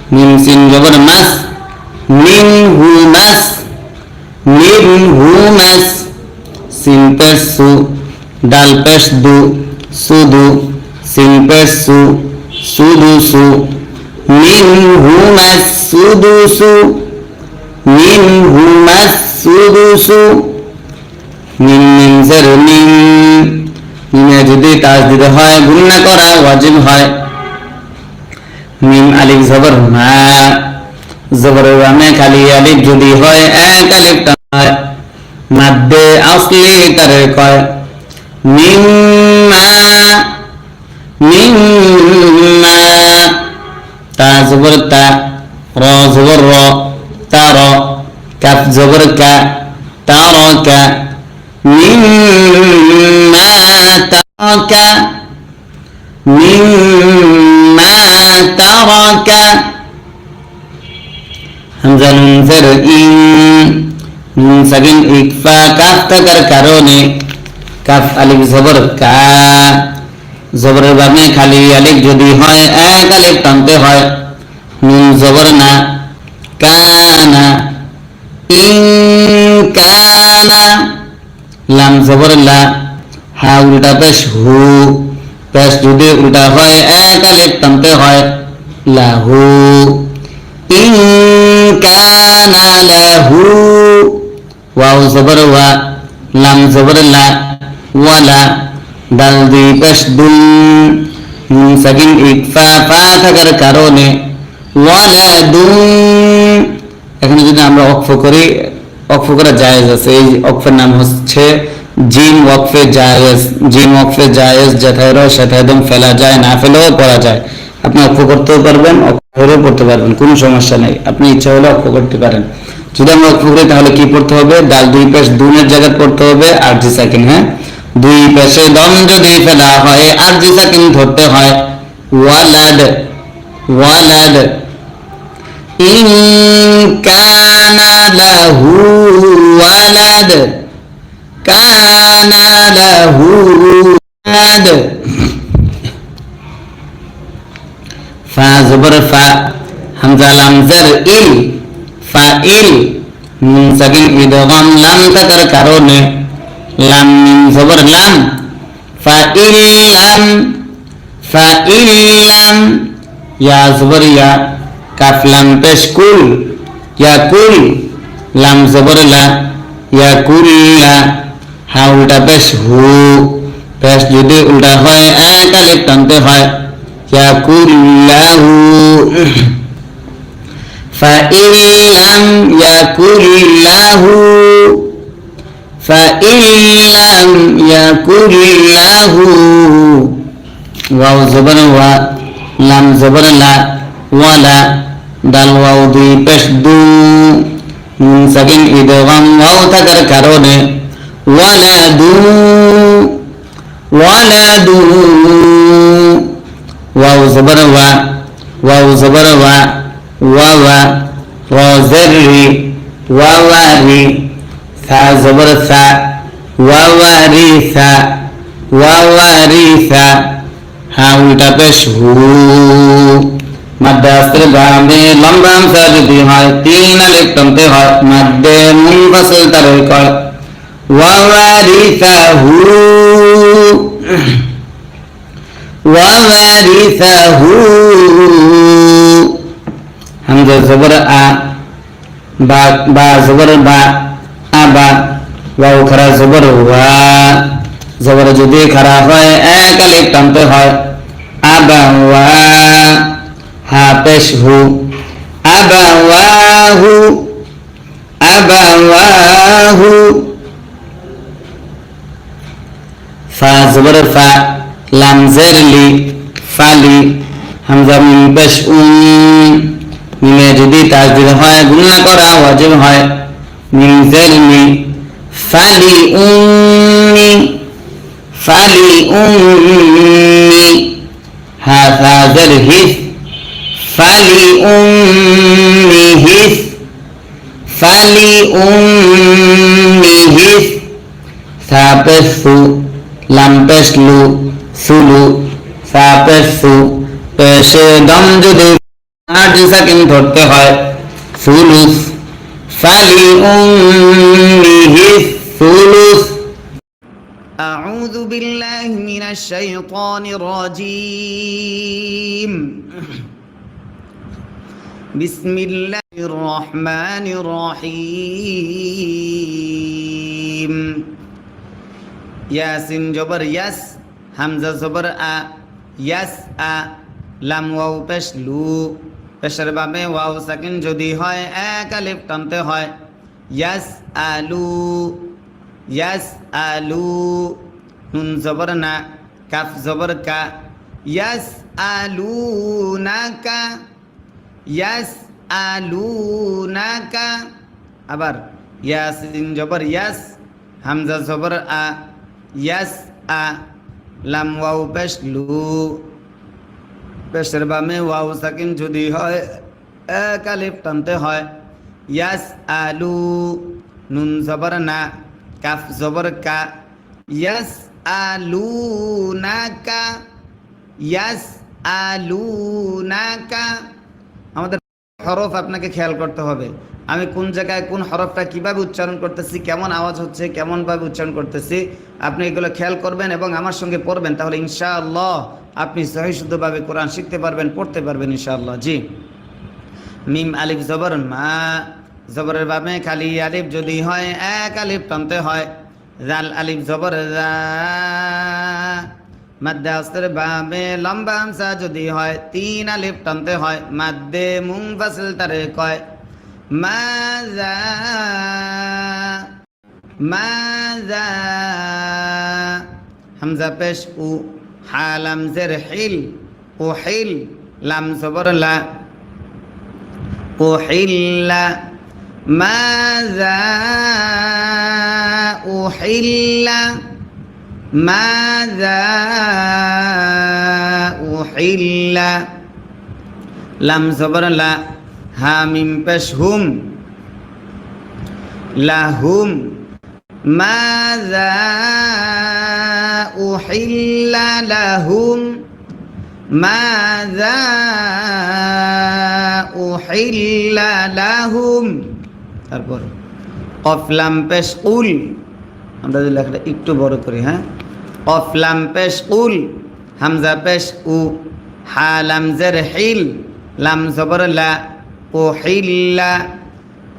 মিম সিন জবর মাস মিন হু মাস মিন হু মাস সিন পেশ সু ডাল পেশ দু সুদু সিন পেশ সু সুদু সু মিন হু মাস সুদু সু মিন হু মাস সুদু সু মিন মিন জের মিন মিমে যদি তাজ দিতে হয় গুণনা করা ওয়াজিব হয় মিম আলিফ জবর মা জবর ওয়ামে খালি আলিফ যদি হয় এক আলিফ টানা হয় মাদ্দে আসলি তারে কয় মিম্মা মিম্মা তা জবর তা র জবর র তার কাফ জবর কা তারকা মিম্মা তারকা মিম্মা তারকা হামজা নুন জের ইন নুন সাকিন ইকফা কাফ থাকার কারণে কাফ আলিফ জবর কা জবরের বামে খালি আলিফ যদি হয় এক আলিফ টানতে হয় নুন জবর না কানা ইন কানা লাম জবর লা হা উল্টা পেশ হু পেশ যদি উল্টা হয় এক আলিফ টানতে হয় লাহু ইন কানা লাহু ওয়াও জবর ওয়া লাম জবর লা ওয়ালা দাল দুই পেশ দুল নুন সাকিন ইকফা ফা থাকার কারণে ওয়ালাদুন এখানে যদি আমরা ওয়াকফ করি ওয়াকফ করা জায়েজ আছে এই ওয়াকফের নাম হচ্ছে জিম ওয়াকফে জায়েজ জিম ওয়াকফে জায়েজ যেথায় রয় সেথায় একদম ফেলা যায় না ফেলেও পড়া যায় আপনি ওয়াকফ করতেও পারবেন ওয়াকফেও পড়তে পারবেন কোনো সমস্যা নেই আপনি ইচ্ছা হলে ওয়াকফ করতে পারেন যদি আমরা ওয়াকফ করি তাহলে কি পড়তে হবে ডাল দুই পেশ দুনের জায়গায় পড়তে হবে আরজি সাকিন হ্যাঁ দুই পেশে দম যদি ফেলা হয় আরজি সাকিন ধরতে হয় ওয়ালাদ ওয়ালাদ ইন কানা লাহু ওয়ালাদ কানা লাহু ওয়ালাদ ফা জবর ফা হামজা লাম জের ইল ফাইল নুন সাকিন ইদগাম লাম থাকার কারণে লাম মিম জবর লাম ফাইল্লাম ফাইল্লাম ইয়া জবর ইয়া কাফ লাম পেশ কুল ইয়াকুল লাম জবর লা ইয়াকুল্লা হা উল্টা পেশ হু পেশ যদি উল্টা হয় এক আলিফ টানতে হয় ইয়াকুল্লাহু فإن لم يكن له فإن لم يكن له واو زبر وا لام زبر لا ولا دال واو দুই পেশ দু নুন সাকিন ইদগাম ওয়াও থাকার কারণে ওয়ালাদু ওয়ালাদু ওয়াও জবর ওয়া ওয়াওয়া রজরি ওয়াওয়ারি সা জবর সা ওয়াওয়ারিসা ওয়াওয়ারিসা হা উল্টা পেশ হু মাদ্রাসের বামে লম্বা হামজা যদি হয় তিন আলিফ টানতে হয় মাদ্দে মুনফাসিল তার কয় ওয়াওয়ারিসাহু ওয়াওয়ারিসাহু হামজা জবর আ বা বা জবর বা আবা ওয়াও খারা জবর ওয়া জবর যদি খারা হয় এক আলিফ টানতে হয় আবা ওয়া হা পেশ হু আবাওয়াহু আবাওয়াহু ফা জবর ফা লাম জের লি ফালি হামজা মিম পেশ মিমে যদি তাসদীদ হয় গুণনা করা ওয়াজিব হয় মিম জের মি ফালি উম্মি হা সা জের হিস ফালি উম্মিহিস সা পেশ সু লাম পেশ লু সুলু সা পেশ সু পেশে দম যদি 8 সেকেন্ড ধরতে হয় সুলুস ফালি উম্মিহিস সুলুস আউযু বিল্লাহি মিনাশ শাইতানির রাজীম বিসমিল্লাহির রহমানির রহিম ইয়াসিন জবর ইয়াস হামজা জবর আ ইয়াস আ লাম ওয়াও পেশ লু পেশের বামে ওয়াও সাকিন যদি হয় এক আলিফ টানতে হয় ইয়াস আলু নুন জবর না কাফ জবর কা ইয়াস আলুনাকা আবার ইয়াসিন জবর ইয়াস হামজা জবর আ ইয়াস আ লাম ওয়াও পেশ লু পেশের বামে ওয়াও সাকিন যদি হয় এক আলিফ টানতে হয় ইয়াস আলু নুন জবর না কাফ জবর কা ইয়াস আলুনাকা আমাদের হরফ আপনাকে খেয়াল করতে হবে আমি কোন জায়গায় কোন হরফটা কিভাবে উচ্চারণ করতেছি কেমন আওয়াজ হচ্ছে কেমনভাবে উচ্চারণ করতেছি আপনি এগুলো খেয়াল করবেন এবং আমার সঙ্গে পড়বেন তাহলে ইনশাআল্লাহ আপনি সহি শুদ্ধভাবে কোরআন শিখতে পারবেন পড়তে পারবেন ইনশাআল্লাহ জি মিম আলিফ জবর মা জবরের বামে খালি আলিফ যদি হয় এক আলিফ টানতে হয় জাল আলিফ জবর জা মাদ্দে আসরের বামে লম্বা হামজা যদি হয় তিন আলিফ টানতে হয় মাদ্দে মুনফাসিল তারে কয় মাজা হামজা পেশ উ হা লাম জের হিল ও হিল লাম জবর লা ও হিল্লা মাজা উহিল্লা ماذا أحل لم زبر لا ها ميم পেশ হুম লাহুম ماذا أحل لهم ماذا أحل لهم তারপর কফ লাম পেশ কুল আমরা যদি লেখাটা একটু বড় করি হ্যাঁ কফ লাম পেশ কুল হামজা পেশ উ হা লাম জের হিল লাম জবর লা উহিল্লা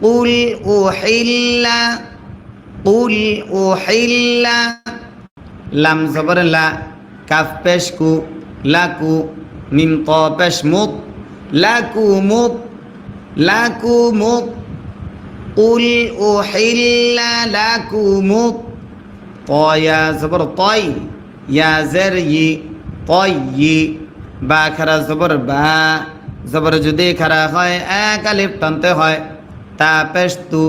কুল উহিল্লা কুল উহিল্লা লাম জবর লা কাফ পেশ কু লাকু মিম ত পেশ মুত লাকুমুত লাকুমুত কুল উহিল্লা লাকুমুত طايا زبر طي يا زري طي با خرا زبر با زبر যদি খারা হয় এক আলিফ টানতে হয় তা পেশ তু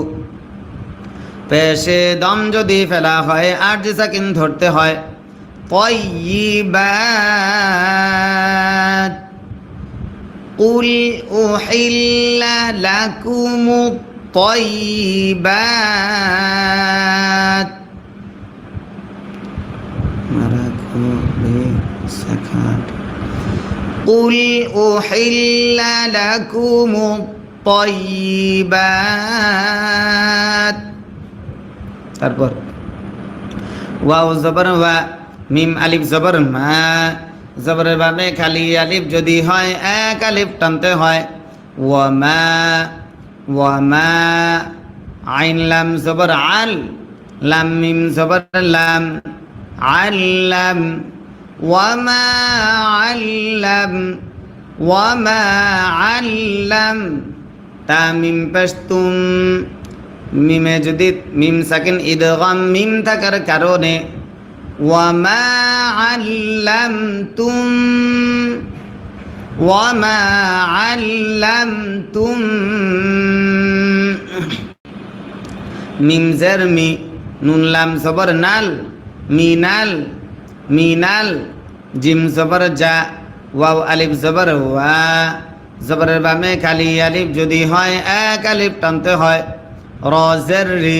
পেশে দম যদি ফেলা হয় 8 সেকেন্ড ধরতে হয় طيبات কুল উহিল্লা লাকুমুত طيبات قل أحل لكم الطيبات তারপর ওয়াও জবর ওয়া মিম আলিফ জবর মা জবরের ভাবে খালি আলিফ যদি হয় এক আলিফ টানতে হয় ওয়া মা ওয়ামা আইন লাম জবর আল লাম মিম জবর লাম আল্লাম ওয়ামা আল্লাম ওয়ামা আল্লাম তা মিম পেশতুম মিমে যদি মিম সাকিন ইদগাম মিম থাকার কারণে ওয়ামা আল্লামতুম وما علمتم মিম জের মি নুন লাম জবর নাল মিনাল মিনাল জিম জবর জা ওয়াও আলিফ জবর ওয়া জবরের বামে খালি আলিফ যদি হয় এক আলিফ টানতে হয় র জের রি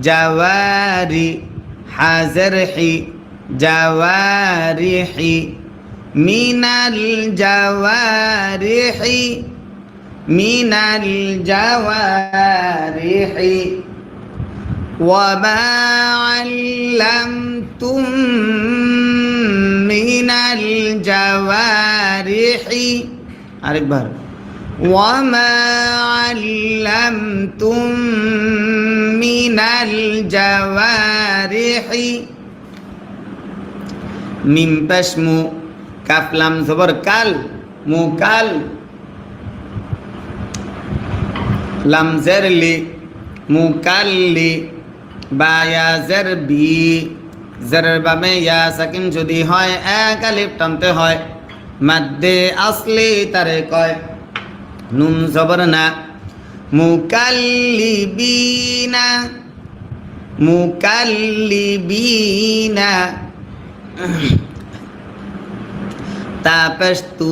জাওয়ারি হাজের হি জাওয়ারিহি মিনাল জাওয়ারিহি মিনাল জাওয়ারিহি ওয়ামা আল্লামতুম মিনাল জাওয়ারিহি আরেকবার ওয়ামা আল্লামতুম মিনাল জাওয়ারিহি মিম পেশমু কাফ লাম জবর কাল মুকাল লাম জের লি মুকাল্লি বা ইয়া জের বি জেরের বামে ইয়া সাকিন যদি হয় এক আলিফ টানতে হয় মাদ্দে আসলি তারে কয় নুন জবর না মুকাল্লিবিনা মুকাল্লিবিনা তাপস্তু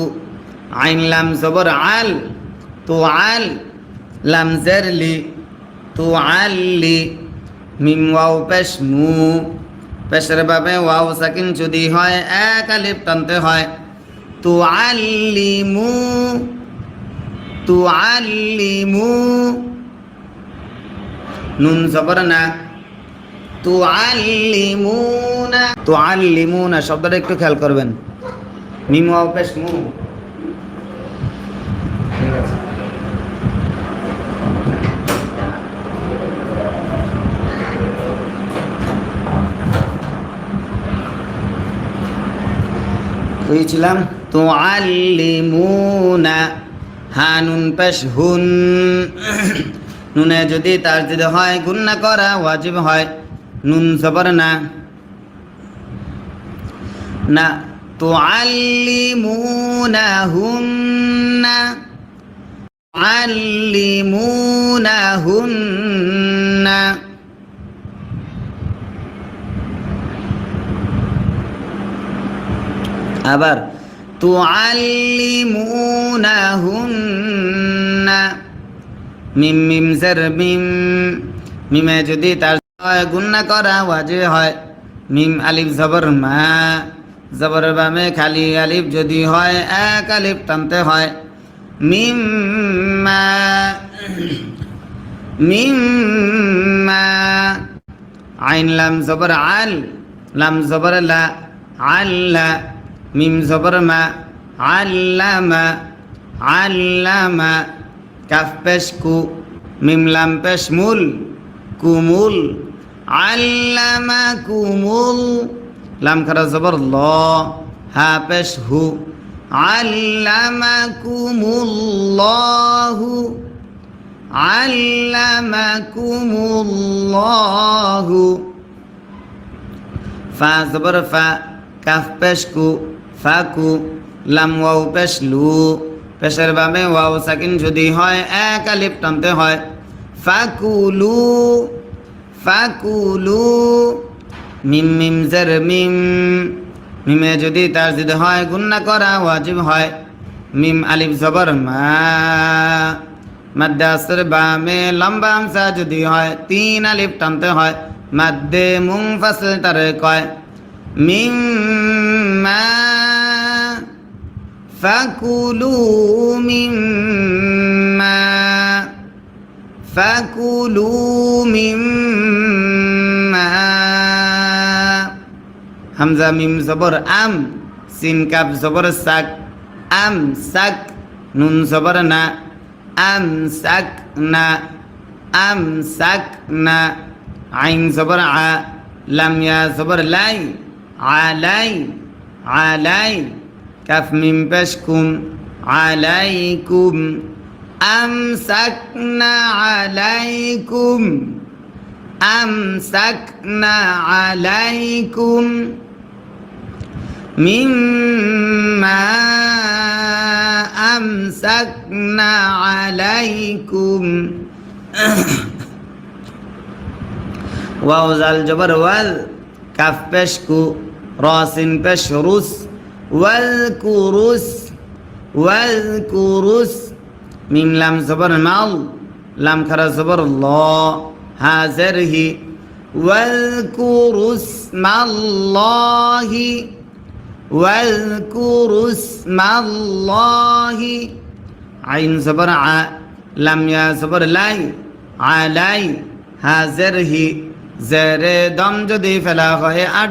আইন লাম জবর আল তু আল লাম জেরলি তু আল্লি মিম ওয়াও পেশ মু পেশের বাবে ওয়াও সাকিন যদি হয় এক আলিফ টানতে হয় তু আল্লিমু তু আল্লিমু নুন জবর না তু আল্লিমুনা শব্দটা একটু খেয়াল করবেন মিম ওয়াও পেশ মু ঠিক আছে কইছিলাম তু আল্লিমুনা হানুন পেশ হুন নুনে যদি তাসদিদ হয় গুন্না করা ওয়াজিব হয় নুন জবর না না তুআল্লিমুনাহুন্না আল্লিমুনাহুন্না আবার তুআল্লিমুনাহুন্না মিম মিম জের মিম মিমে যদি তার গুন্না করা ওয়াজিব হয় মিম আলিফ জবর মা জবর বামে খালি আলিফ যদি হয় এক আলিফ টানতে হয় মিম্মা মিম্মা আইন লাম জবর আল লাম জবর লা আল্লা মিম জবর মা আল্লামা আল্লামা কাফ পেশ কু মিম লাম পেশ মুল কুমুল আল্লামা কুমুল লাম খারা জবর ল হা পেশ হু আল্লামাকুমুল্লাহু আল্লামাকুমুল্লাহু ফা জবর ফা কাফ পেশ কু ফাকু লাম ওয়াও পেশ লু পেশের বামে ওয়াও সাকিন যদি হয় এক আলিফ টানতে হয় ফাকুলু ফাকুলু মিম মিম জের মিম মিমে যদি তাসদিদ হয় গুন্না করা ওয়াজিব হয় মিম আলিফ জবর মা মাদ্দাসের বামে লম্বা হামজা যদি হয় 3 আলিফ টানতে হয় মাদ্দে মুনফাসিল তারে কয় মিম্মা ফাকুলু মিম্মা ফাকুলু মিম্মা হামজা মিম জবর আম সিন কাফ জবর সাক আম সাক নুন জবর না আম সাক না আম সাক না আইন জবর আ লাম ইয়া জবর লাই আলাই আলাই কাফ মিম পেশ কুম আলাইকুম আমসাকনা আলাইকুম আমসাকনা আলাইকুম মিম্মা আমসাকনা আলাইকুম ওয়াও জাল জবর ওয়াল কাফ পেশ কু রাসিন পেশ রুস ওয়াল কুরুস ওয়াল কুরুস মিম লাম জবর মাল লাম খারা জবর ল হাজার হি ওয়াল কুরুস মাল্লাহি ওয়াল কুরুস মাল্লাহি আইন জবর আ লাম ইয়া জবর লাই আলাই হাজার হি জেরে দম যদি ফেলা হয় আর